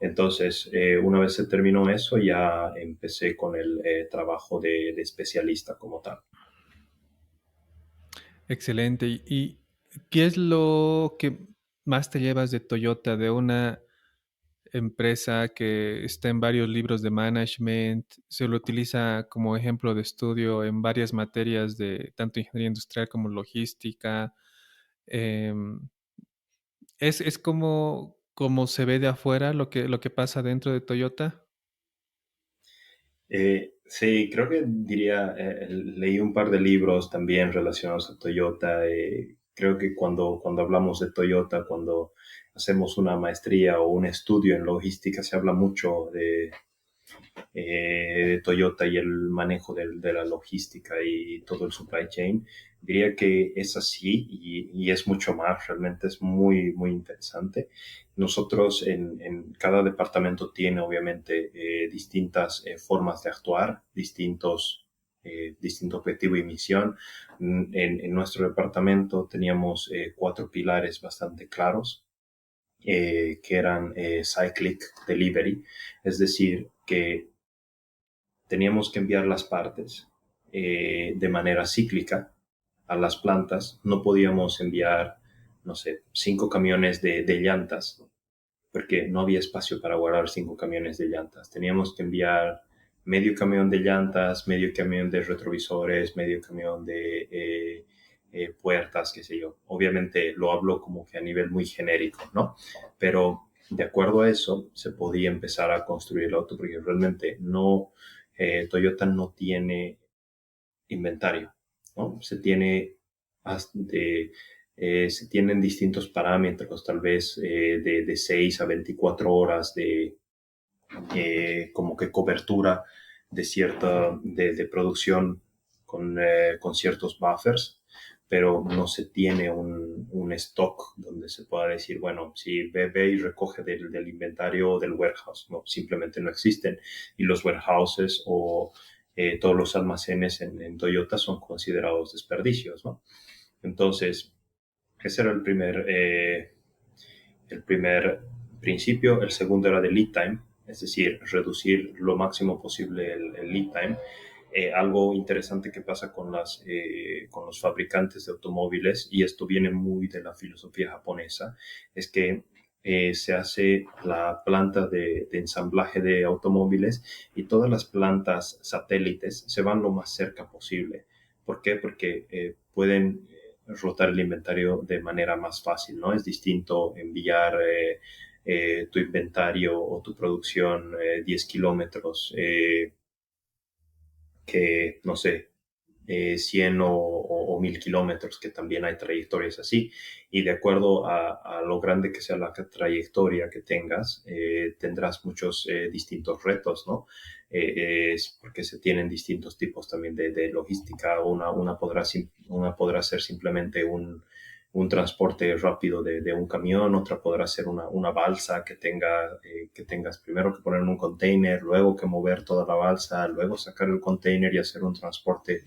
Entonces, una vez se terminó eso, ya empecé con el trabajo de especialista como tal. Excelente. ¿Y qué es lo que más te llevas de Toyota, de una empresa que está en varios libros de management, se lo utiliza como ejemplo de estudio en varias materias de tanto ingeniería industrial como logística? em, es como se ve de afuera lo que pasa dentro de Toyota. Sí, creo que diría, leí un par de libros también relacionados a Toyota. Creo que cuando hablamos de Toyota, cuando hacemos una maestría o un estudio en logística, se habla mucho de Toyota y el manejo de la logística y todo el supply chain. Diría que es así y es mucho más, realmente es muy, muy interesante. Nosotros en cada departamento tiene obviamente distintas formas de actuar, distinto objetivo y misión. En nuestro departamento teníamos 4 pilares bastante claros, que eran cyclic delivery, es decir, que teníamos que enviar las partes de manera cíclica a las plantas. No podíamos enviar, no sé, 5 camiones de llantas, porque no había espacio para guardar 5 camiones de llantas. Teníamos que enviar medio camión de llantas, medio camión de retrovisores, medio camión de puertas, qué sé yo. Obviamente lo hablo como que a nivel muy genérico, ¿no? Pero de acuerdo a eso se podía empezar a construir el auto, porque realmente no, Toyota no tiene inventario, ¿no? Se tienen distintos parámetros, tal vez de 6 a 24 horas como que cobertura de producción con ciertos buffers, pero no se tiene un stock donde se pueda decir, bueno, si ve y recoge del inventario o del warehouse, no, simplemente no existen. Y los warehouses o todos los almacenes en Toyota son considerados desperdicios, ¿no? Entonces, ese era el primer principio. El segundo era de lead time, es decir, reducir lo máximo posible el lead time. Algo interesante que pasa con los fabricantes de automóviles, y esto viene muy de la filosofía japonesa, es que se hace la planta de ensamblaje de automóviles y todas las plantas satélites se van lo más cerca posible. ¿Por qué? Porque pueden rotar el inventario de manera más fácil, ¿no? Es distinto enviar tu inventario o tu producción 10 kilómetros que, no sé, 100 o 1000 kilómetros, que también hay trayectorias así. Y de acuerdo a lo grande que sea la trayectoria que tengas, tendrás muchos distintos retos, ¿no? Es porque se tienen distintos tipos también de logística. Una podrá ser simplemente un transporte rápido de un camión, otra podrá ser una balsa que tengas primero que poner en un container, luego que mover toda la balsa, luego sacar el container y hacer un transporte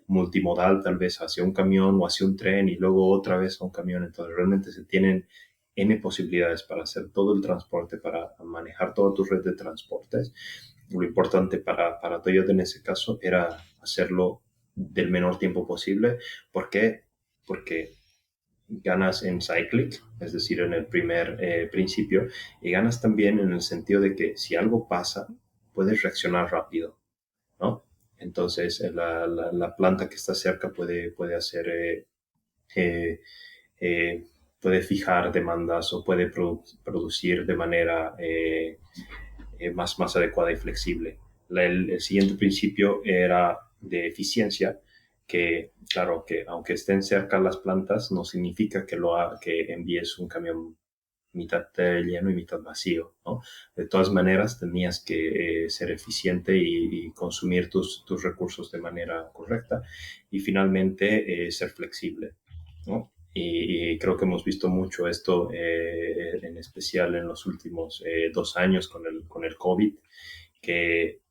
multimodal, tal vez hacia un camión o hacia un tren y luego otra vez a un camión. Entonces realmente se tienen N posibilidades para hacer todo el transporte, para manejar toda tu red de transportes. Lo importante para Toyota en ese caso era hacerlo del menor tiempo posible. ¿Por qué? Porque ganas en cyclic, es decir, en el primer principio, y ganas también en el sentido de que si algo pasa, puedes reaccionar rápido, ¿no? Entonces, la planta que está cerca puede hacer, eh, eh, puede fijar demandas o puede producir de manera más adecuada y flexible. El siguiente principio era de eficiencia, que claro, que aunque estén cerca las plantas, no significa que envíes un camión mitad lleno y mitad vacío, ¿no? De todas maneras, tenías que ser eficiente y consumir tus recursos de manera correcta y finalmente ser flexible, ¿no? Y creo que hemos visto mucho esto, en especial en los últimos 2 años con el COVID, que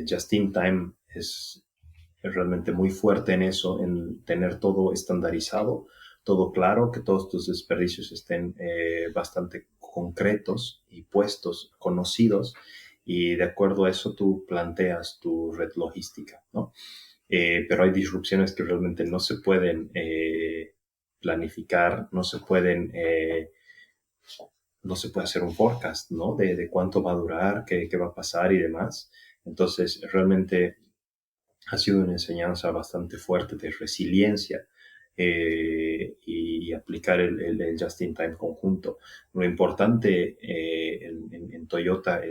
Just in Time es realmente muy fuerte en eso, en tener todo estandarizado, todo claro, que todos tus desperdicios estén bastante concretos y puestos, conocidos, y de acuerdo a eso tú planteas tu red logística, ¿no? Pero hay disrupciones que realmente no se pueden planificar, no se puede hacer un forecast, ¿no? De cuánto va a durar, qué va a pasar y demás. Entonces, realmente ha sido una enseñanza bastante fuerte de resiliencia, y aplicar el just-in-time conjunto. Lo importante en Toyota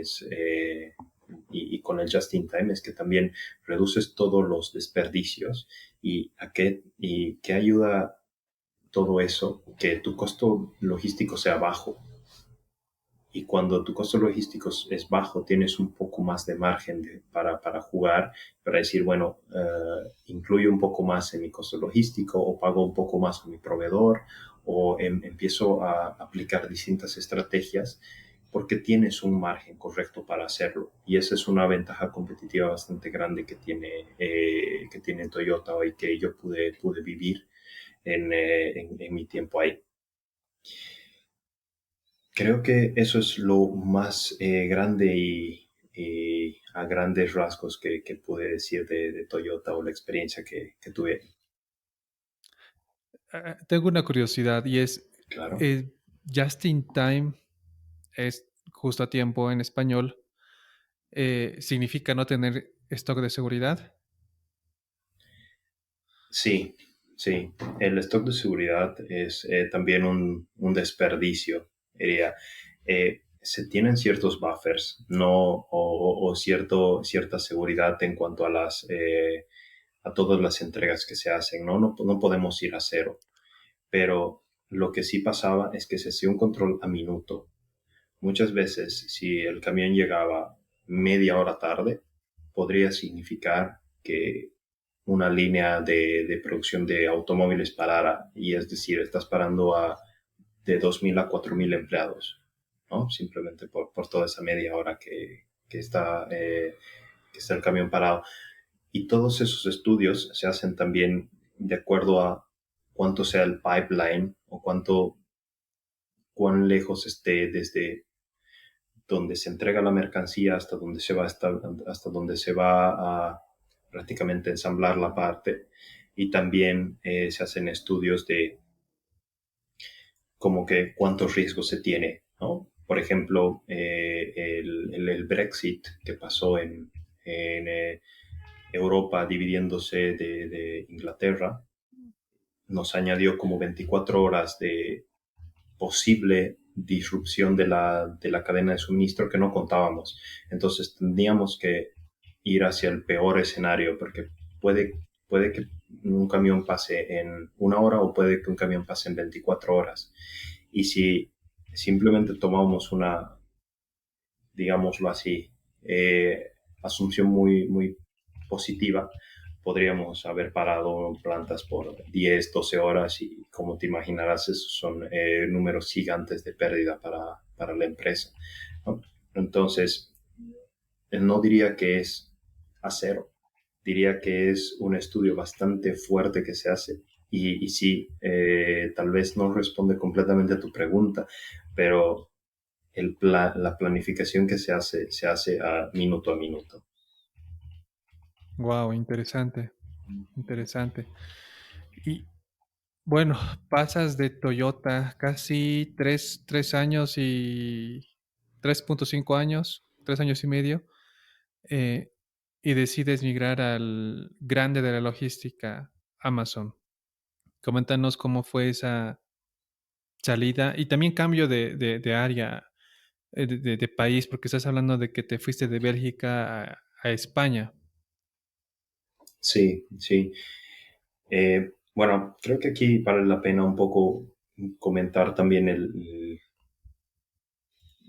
y con el just-in-time es que también reduces todos los desperdicios y qué ayuda todo eso, que tu costo logístico sea bajo. Y cuando tu costo logístico es bajo, tienes un poco más de margen para jugar, para decir, bueno, incluyo un poco más en mi costo logístico o pago un poco más a mi proveedor o empiezo a aplicar distintas estrategias porque tienes un margen correcto para hacerlo. Y esa es una ventaja competitiva bastante grande que tiene Toyota hoy, que yo pude vivir en mi tiempo ahí. Creo que eso es lo más grande y a grandes rasgos que pude decir de Toyota o la experiencia que tuve. Tengo una curiosidad y es, Claro. eh, just in time es justo a tiempo en español, ¿significa no tener stock de seguridad? Sí, sí. El stock de seguridad es también un desperdicio, diría. Se tienen ciertos buffers, no, o cierta seguridad en cuanto a todas las entregas que se hacen, ¿no? No podemos ir a cero. Pero lo que sí pasaba es que se hacía un control a minuto. Muchas veces, si el camión llegaba media hora tarde, podría significar que una línea de producción de automóviles parara, y es decir, estás parando de 2.000 a 4.000 empleados, ¿no? Simplemente por toda esa media hora que está el camión parado. Y todos esos estudios se hacen también de acuerdo a cuánto sea el pipeline o cuán lejos esté desde donde se entrega la mercancía hasta donde se va a prácticamente ensamblar la parte. Y también se hacen estudios de como que cuántos riesgos se tiene, ¿no? Por ejemplo, el Brexit que pasó en Europa dividiéndose de Inglaterra, nos añadió como 24 horas de posible disrupción de la cadena de suministro que no contábamos. Entonces tendríamos que ir hacia el peor escenario porque puede que un camión pase en 1 hora o puede que un camión pase en 24 horas. Y si simplemente tomamos una, digámoslo así, asunción muy, muy positiva, podríamos haber parado plantas por 10, 12 horas y como te imaginarás, esos son números gigantes de pérdida para la empresa, ¿no? Entonces, no diría que es a cero, diría que es un estudio bastante fuerte que se hace y sí, tal vez no responde completamente a tu pregunta, pero la planificación que se hace a minuto a minuto. Wow, interesante, interesante. Y bueno, pasas de Toyota casi tres años y 3.5 años, 3 años y medio, eh, y decides migrar al grande de la logística, Amazon. Coméntanos cómo fue esa salida y también cambio de área, de país, porque estás hablando de que te fuiste de Bélgica a España. Sí, sí. Bueno, creo que aquí vale la pena un poco comentar también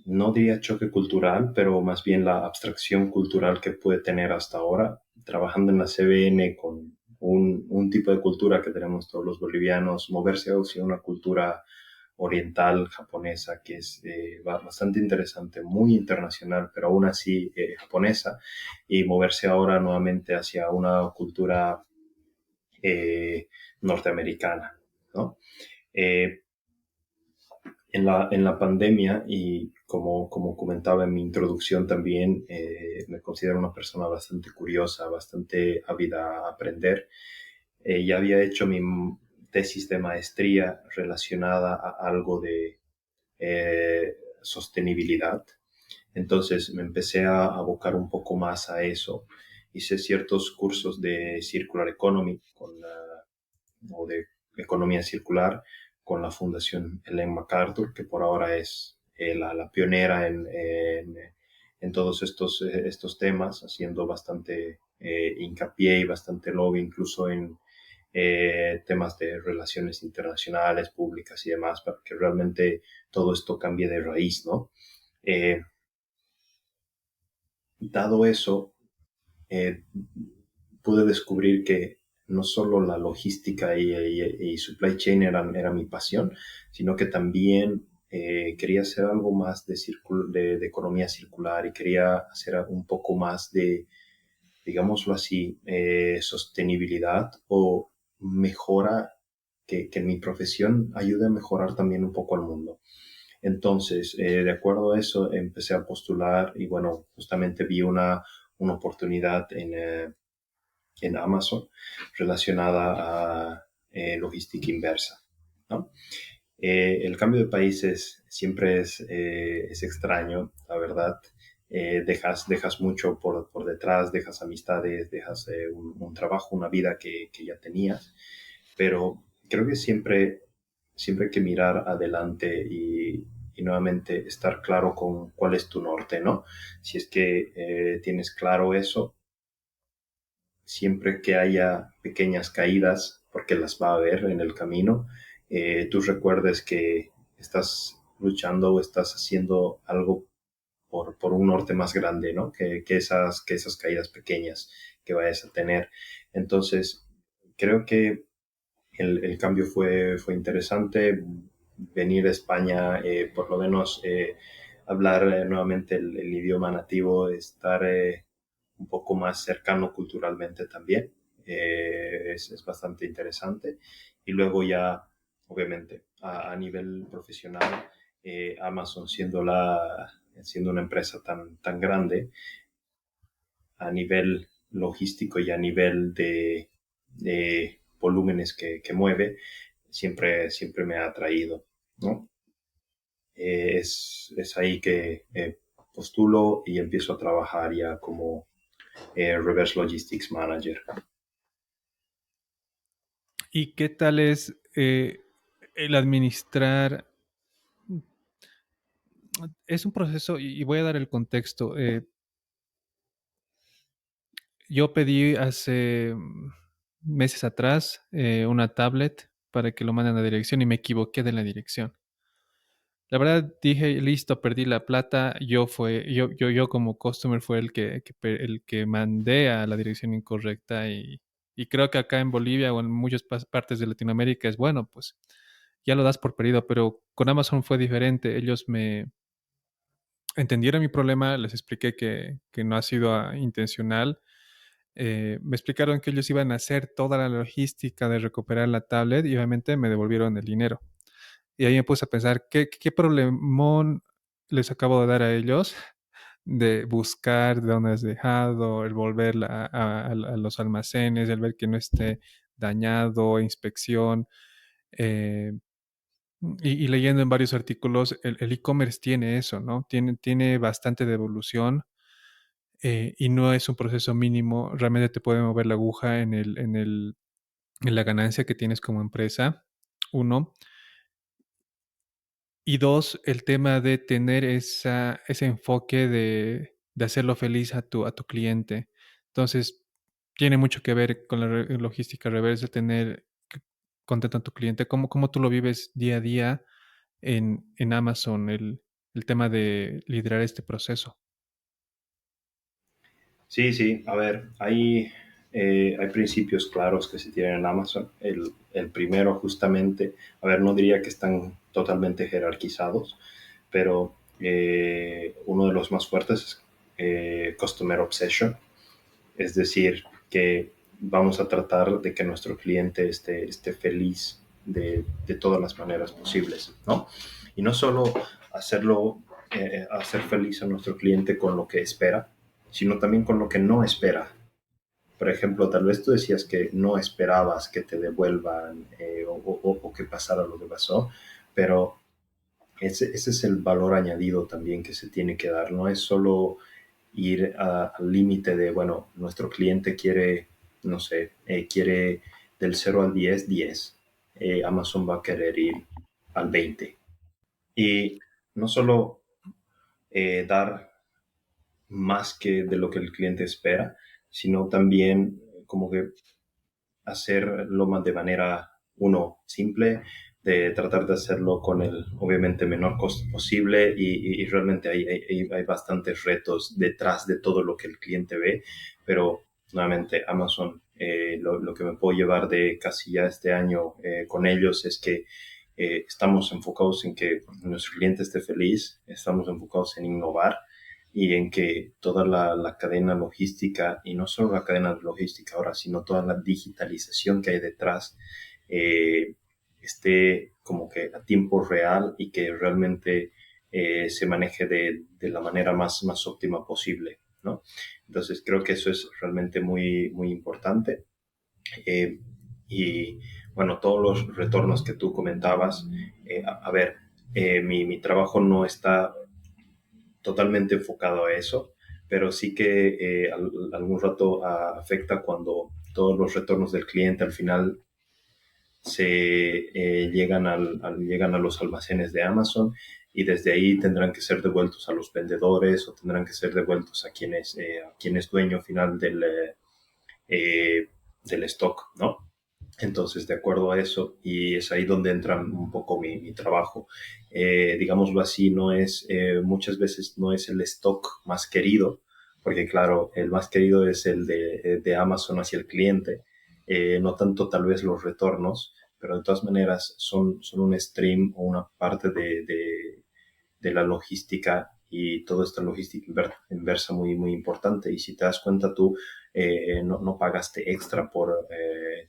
no diría choque cultural, pero más bien la abstracción cultural que puede tener hasta ahora, trabajando en la CBN con un tipo de cultura que tenemos todos los bolivianos, moverse hacia una cultura oriental japonesa que es bastante interesante, muy internacional, pero aún así japonesa, y moverse ahora nuevamente hacia una cultura eh, norteamericana, ¿no? Eh, en la pandemia, y como comentaba en mi introducción también, me considero una persona bastante curiosa, bastante ávida a aprender. Ya había hecho mi tesis de maestría relacionada a algo de sostenibilidad. Entonces me empecé a abocar un poco más a eso. Hice ciertos cursos de Circular Economy o de economía circular con la Fundación Ellen MacArthur, que por ahora es la pionera en todos estos temas, haciendo bastante hincapié y bastante lobby, incluso en temas de relaciones internacionales, públicas y demás, para que realmente todo esto cambie de raíz, ¿no? Eh, Dado eso, eh, pude descubrir que no solo la logística y supply chain era mi pasión, sino que también quería hacer algo más de economía circular y quería hacer un poco más de, digámoslo así, sostenibilidad o mejora, que mi profesión ayude a mejorar también un poco al mundo. Entonces, de acuerdo a eso, empecé a postular y bueno, justamente vi una oportunidad en Amazon relacionada a logística inversa, ¿no? El cambio de países siempre es extraño, la verdad. Dejas mucho por detrás, dejas amistades, dejas un trabajo, una vida que ya tenías, pero creo que siempre hay que mirar adelante y nuevamente estar claro con cuál es tu norte, ¿no? Si es que tienes claro eso, siempre que haya pequeñas caídas, porque las va a haber en el camino, tú recuerdes que estás luchando o estás haciendo algo por un norte más grande, ¿no? Que esas caídas pequeñas que vayas a tener. Entonces, creo que el cambio fue interesante. Venir a España, por lo menos hablar nuevamente el idioma nativo, estar un poco más cercano culturalmente también, es bastante interesante. Y luego ya, obviamente, a nivel profesional, Amazon siendo una empresa tan grande, a nivel logístico y a nivel de volúmenes que mueve, siempre me ha atraído, ¿no? Es ahí que postulo y empiezo a trabajar ya como Reverse Logistics Manager. ¿Y qué tal es el administrar? Es un proceso, y voy a dar el contexto. Yo pedí hace meses atrás una tablet para que lo manden a la dirección y me equivoqué de la dirección. La verdad dije, listo, perdí la plata. Yo como customer fue el que mandé a la dirección incorrecta y creo que acá en Bolivia o en muchas partes de Latinoamérica es bueno, pues ya lo das por perdido, pero con Amazon fue diferente. Ellos me entendieron mi problema, les expliqué que no ha sido intencional. Me explicaron que ellos iban a hacer toda la logística de recuperar la tablet y obviamente me devolvieron el dinero. Y ahí me puse a pensar, ¿qué problemón les acabo de dar a ellos? de buscar de dónde has dejado, el volver a los almacenes, el ver que no esté dañado, inspección. eh, y leyendo en varios artículos, el e-commerce tiene eso, ¿no? Tiene bastante devolución, y no es un proceso mínimo. Realmente te puede mover la aguja en la ganancia que tienes como empresa, uno. Y dos, el tema de tener ese enfoque de hacerlo feliz a tu cliente. Entonces, tiene mucho que ver con la logística reversa, tener contento a tu cliente. ¿Cómo tú lo vives día a día en Amazon, el tema de liderar este proceso? Sí, sí, a ver, hay principios claros que se tienen en Amazon. El primero justamente, a ver, no diría que están totalmente jerarquizados, pero uno de los más fuertes es Customer Obsession, es decir, que vamos a tratar de que nuestro cliente esté feliz de todas las maneras posibles, ¿no? Y no solo hacerlo, hacer feliz a nuestro cliente con lo que espera, sino también con lo que no espera. Por ejemplo, tal vez tú decías que no esperabas que te devuelvan o que pasara lo que pasó, pero ese es el valor añadido también que se tiene que dar. No es solo ir al límite de, bueno, nuestro cliente quiere, no sé, quiere del 0 al 10 10. Amazon va a querer ir al 20. Y no solo dar más que de lo que el cliente espera, sino también como que hacerlo más de manera, uno, simple, de tratar de hacerlo con el, obviamente, menor costo posible y realmente hay bastantes retos detrás de todo lo que el cliente ve, pero nuevamente Amazon, lo que me puedo llevar de casi ya este año con ellos es que estamos enfocados en que nuestro cliente esté feliz, estamos enfocados en innovar y en que toda la cadena logística, y no solo la cadena logística ahora, sino toda la digitalización que hay detrás, eh, esté como que a tiempo real y que realmente se maneje de la manera más óptima posible, ¿no? Entonces creo que eso es realmente muy importante. Eh, y bueno, todos los retornos que tú comentabas, a ver, mi trabajo no está totalmente enfocado a eso, pero sí que algún rato afecta cuando todos los retornos del cliente al final llegan a los almacenes de Amazon y desde ahí tendrán que ser devueltos a los vendedores o tendrán que ser devueltos a quien es dueño final del stock, ¿no? Entonces, de acuerdo a eso, y es ahí donde entra un poco mi trabajo. Digámoslo así, muchas veces no es el stock más querido, porque claro, el más querido es el de Amazon hacia el cliente, no tanto tal vez los retornos, pero de todas maneras son un stream o una parte de la logística y toda esta logística inversa muy importante. Y si te das cuenta, tú no pagaste extra por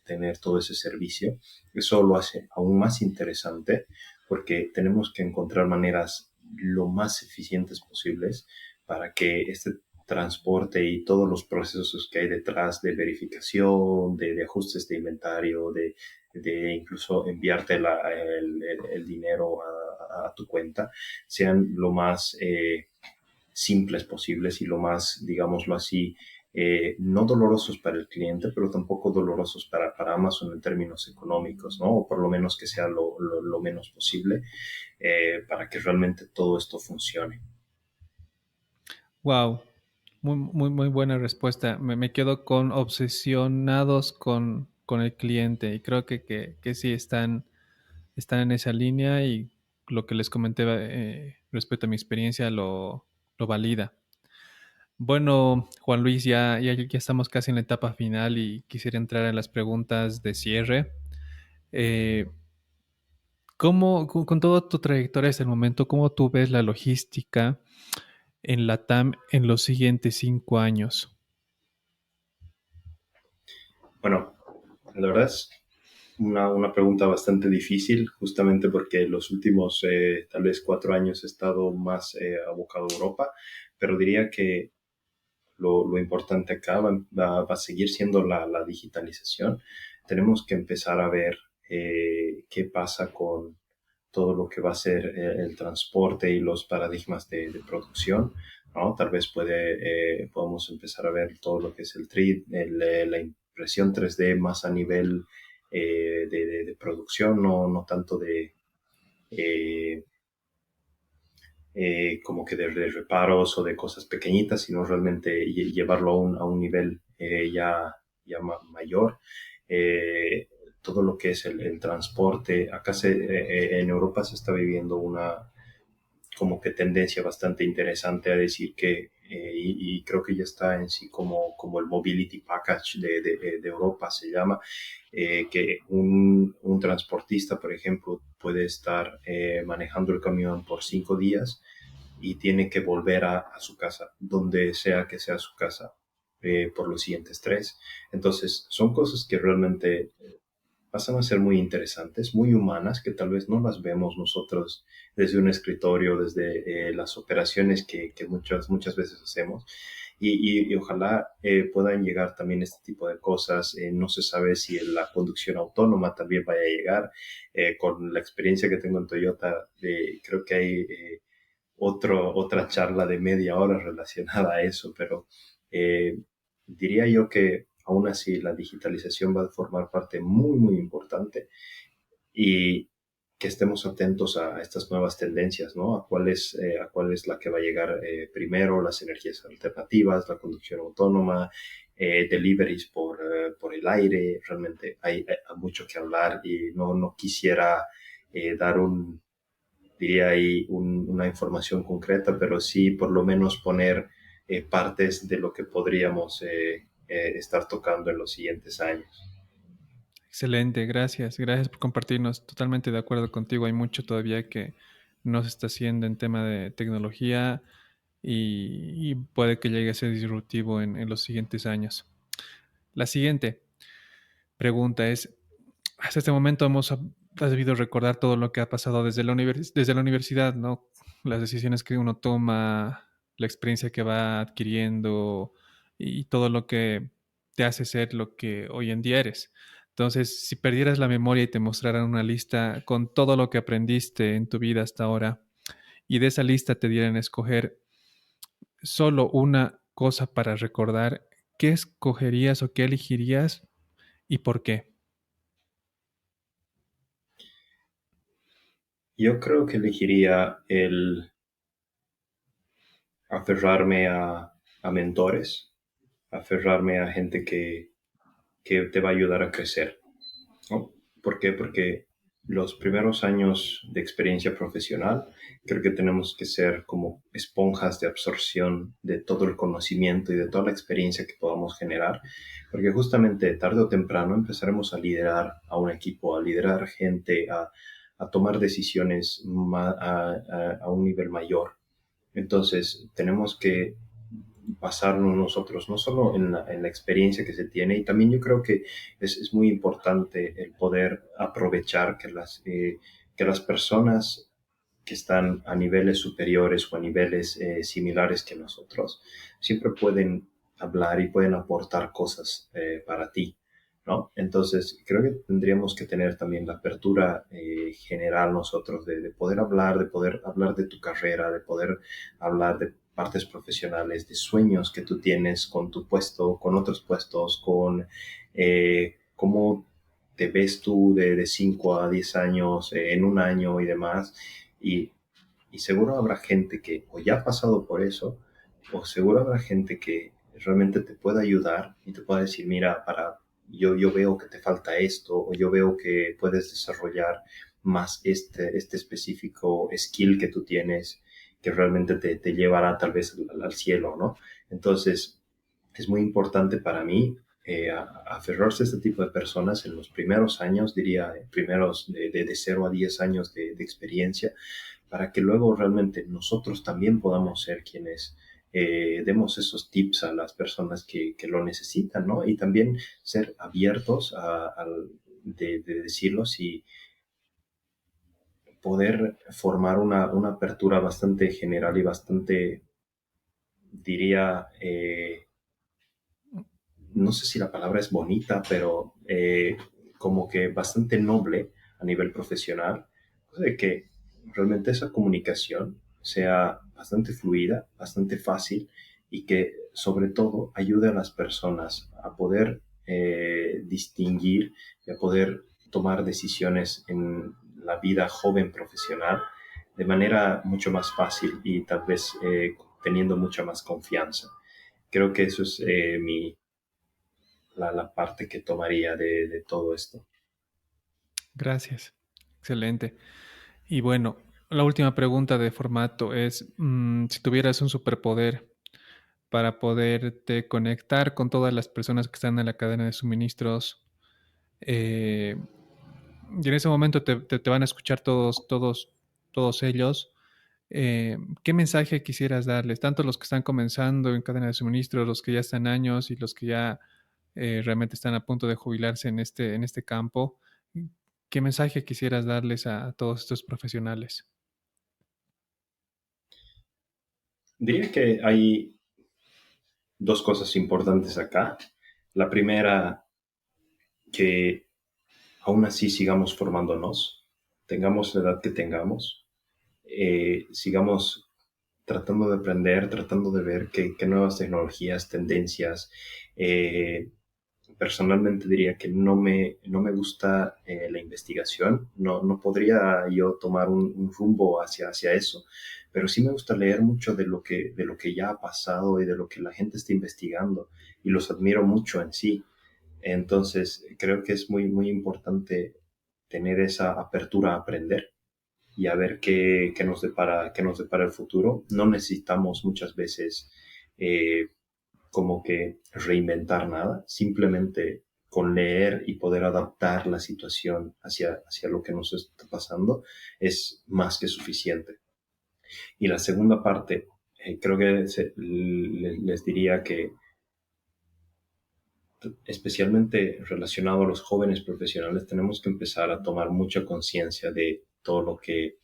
tener todo ese servicio. Eso lo hace aún más interesante porque tenemos que encontrar maneras lo más eficientes posibles para que este transporte y todos los procesos que hay detrás de verificación, de ajustes de inventario, de incluso enviarte el dinero a tu cuenta, sean lo más simples posibles y lo más, digámoslo así, no dolorosos para el cliente, pero tampoco dolorosos para Amazon en términos económicos, ¿no? O por lo menos que sea lo menos posible para que realmente todo esto funcione. Wow, muy buena respuesta. Me quedo con obsesionados con el cliente y creo que sí están en esa línea y lo que les comenté respecto a mi experiencia lo valida. Bueno, Juan Luis, ya estamos casi en la etapa final y quisiera entrar en las preguntas de cierre. Eh, con toda tu trayectoria hasta el momento, cómo tú ves la logística en la TAM en los siguientes 5 años? Bueno, la verdad es una pregunta bastante difícil, justamente porque los últimos tal vez 4 años he estado más abocado a Europa, pero diría que lo importante acá va a seguir siendo la digitalización. Tenemos que empezar a ver qué pasa con todo lo que va a ser el transporte y los paradigmas de producción, ¿no? Tal vez podemos empezar a ver todo lo que es la impresión 3D más a nivel de producción, no tanto eh, como que de reparos o de cosas pequeñitas, sino realmente llevarlo a un nivel ya mayor. Eh, Todo lo que es el transporte, en Europa se está viviendo una como que tendencia bastante interesante a decir que, y creo que ya está en sí como el Mobility Package de Europa se llama, que un transportista, por ejemplo, puede estar manejando el camión por 5 días y tiene que volver a su casa, donde sea que sea su casa, por los siguientes tres. Entonces, son cosas que realmente pasan a ser muy interesantes, muy humanas, que tal vez no las vemos nosotros desde un escritorio, desde las operaciones que muchas veces hacemos. Y ojalá puedan llegar también este tipo de cosas. No se sabe si la conducción autónoma también vaya a llegar. Con la experiencia que tengo en Toyota, creo que hay otra charla de media hora relacionada a eso, pero eh, diría yo que aún así la digitalización va a formar parte muy importante y que estemos atentos a estas nuevas tendencias, ¿no? A cuál es la que va a llegar primero, las energías alternativas, la conducción autónoma, deliveries por el aire. Realmente hay mucho que hablar y no quisiera dar diría ahí, una información concreta, pero sí por lo menos poner partes de lo que podríamos estar tocando en los siguientes años. Excelente, gracias. Gracias por compartirnos. Totalmente de acuerdo contigo. Hay mucho todavía que no se está haciendo en tema de tecnología y puede que llegue a ser disruptivo en los siguientes años. La siguiente pregunta es, hasta este momento has debido recordar todo lo que ha pasado desde la universidad, ¿no? Las decisiones que uno toma, la experiencia que va adquiriendo y todo lo que te hace ser lo que hoy en día eres. Entonces, si perdieras la memoria y te mostraran una lista con todo lo que aprendiste en tu vida hasta ahora y de esa lista te dieran a escoger solo una cosa para recordar, ¿qué escogerías o qué elegirías y por qué? Yo creo que elegiría el aferrarme a mentores, aferrarme a gente que te va a ayudar a crecer, ¿no? ¿Por qué? Porque los primeros años de experiencia profesional creo que tenemos que ser como esponjas de absorción de todo el conocimiento y de toda la experiencia que podamos generar, porque justamente tarde o temprano empezaremos a liderar a un equipo, a liderar gente, a tomar decisiones a un nivel mayor. Entonces, tenemos que basarnos nosotros, no solo en la experiencia que se tiene, y también yo creo que es muy importante el poder aprovechar que las personas que están a niveles superiores o a niveles similares que nosotros siempre pueden hablar y pueden aportar cosas para ti, ¿no? Entonces, creo que tendríamos que tener también la apertura general nosotros de poder hablar de tu carrera, de poder hablar de partes profesionales, de sueños que tú tienes con tu puesto, con otros puestos, con cómo te ves tú de 5 a 10 años, en un año y demás. Y, y seguro habrá gente que o ya ha pasado por eso, o seguro habrá gente que realmente te pueda ayudar y te pueda decir, mira, yo veo que te falta esto, o yo veo que puedes desarrollar más este específico skill que tú tienes, que realmente te llevará tal vez al cielo, ¿no? Entonces, es muy importante para mí aferrarse a este tipo de personas en los primeros años, diría, primeros de 0 a 10 años de experiencia, para que luego realmente nosotros también podamos ser quienes demos esos tips a las personas que lo necesitan, ¿no? Y también ser abiertos de decirlos y poder formar una apertura bastante general y bastante diría, no sé si la palabra es bonita, pero como que bastante noble a nivel profesional, de que realmente esa comunicación sea bastante fluida, bastante fácil y que sobre todo ayude a las personas a poder distinguir y a poder tomar decisiones en la vida joven profesional de manera mucho más fácil y tal vez teniendo mucha más confianza. Creo que eso es la parte que tomaría de todo esto. Gracias. Excelente. Y bueno, la última pregunta de formato es, si tuvieras un superpoder para poderte conectar con todas las personas que están en la cadena de suministros, eh, y en ese momento te van a escuchar todos ellos. ¿Qué mensaje quisieras darles? Tanto los que están comenzando en cadena de suministro, los que ya están años y los que ya realmente están a punto de jubilarse en este campo. ¿Qué mensaje quisieras darles a todos estos profesionales? Diría que hay dos cosas importantes acá. La primera, que aún así sigamos formándonos, tengamos la edad que tengamos, sigamos tratando de aprender, tratando de ver qué nuevas tecnologías, tendencias. Personalmente diría que no me gusta la investigación, no podría yo tomar un rumbo hacia eso, pero sí me gusta leer mucho de lo que ya ha pasado y de lo que la gente está investigando y los admiro mucho en sí. Entonces, creo que es muy importante tener esa apertura a aprender y a ver qué nos depara el futuro. No necesitamos muchas veces como que reinventar nada, simplemente con leer y poder adaptar la situación hacia lo que nos está pasando es más que suficiente. Y la segunda parte, creo que les diría que especialmente relacionado a los jóvenes profesionales, tenemos que empezar a tomar mucha conciencia de todo lo que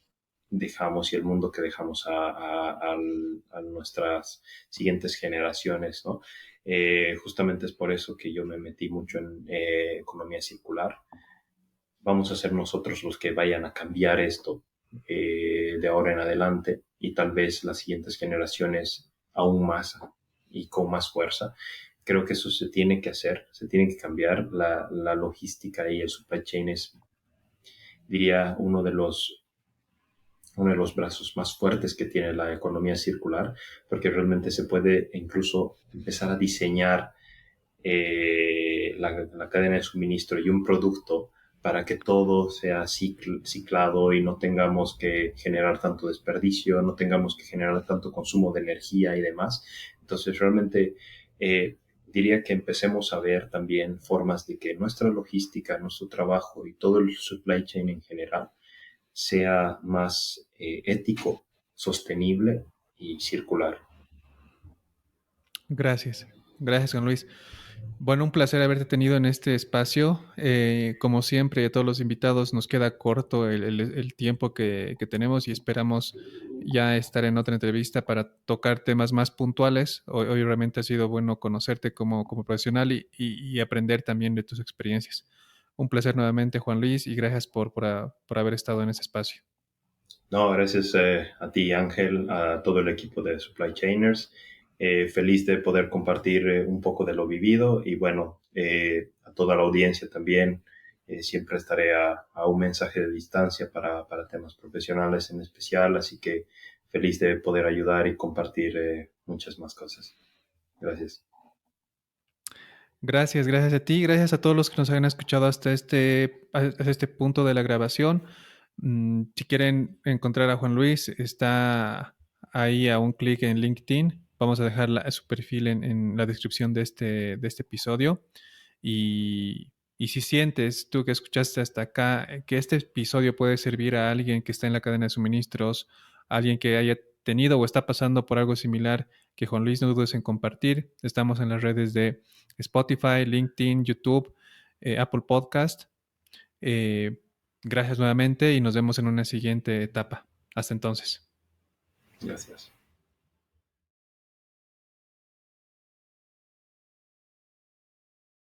dejamos y el mundo que dejamos a nuestras siguientes generaciones, ¿no? Justamente es por eso que yo me metí mucho en economía circular. Vamos a ser nosotros los que vayan a cambiar esto de ahora en adelante y tal vez las siguientes generaciones aún más y con más fuerza. Creo que eso se tiene que hacer, se tiene que cambiar. La logística y el supply chain es, diría, uno de los brazos más fuertes que tiene la economía circular, porque realmente se puede incluso empezar a diseñar la cadena de suministro y un producto para que todo sea ciclado y no tengamos que generar tanto desperdicio, no tengamos que generar tanto consumo de energía y demás. Entonces, realmente diría que empecemos a ver también formas de que nuestra logística, nuestro trabajo y todo el supply chain en general sea más ético, sostenible y circular. Gracias. Gracias, Juan Luis. Bueno, un placer haberte tenido en este espacio. Como siempre, a todos los invitados nos queda corto el tiempo que tenemos y esperamos ya estar en otra entrevista para tocar temas más puntuales. Hoy realmente ha sido bueno conocerte como profesional y aprender también de tus experiencias. Un placer nuevamente, Juan Luis, y gracias por haber estado en este espacio. No, gracias a ti, Ángel, a todo el equipo de Supply Chainers. Feliz de poder compartir un poco de lo vivido y bueno, a toda la audiencia también. Siempre estaré a un mensaje de distancia para temas profesionales en especial, así que feliz de poder ayudar y compartir muchas más cosas. Gracias. Gracias, gracias a ti, gracias a todos los que nos hayan escuchado hasta este punto de la grabación. Si quieren encontrar a Juan Luis, está ahí a un clic en LinkedIn. Vamos a dejar su perfil en la descripción de este episodio. Y si sientes tú que escuchaste hasta acá, que este episodio puede servir a alguien que está en la cadena de suministros, alguien que haya tenido o está pasando por algo similar, que Juan Luis no dudes en compartir. Estamos en las redes de Spotify, LinkedIn, YouTube, Apple Podcast. Eh, Gracias nuevamente y nos vemos en una siguiente etapa. Hasta entonces. Gracias.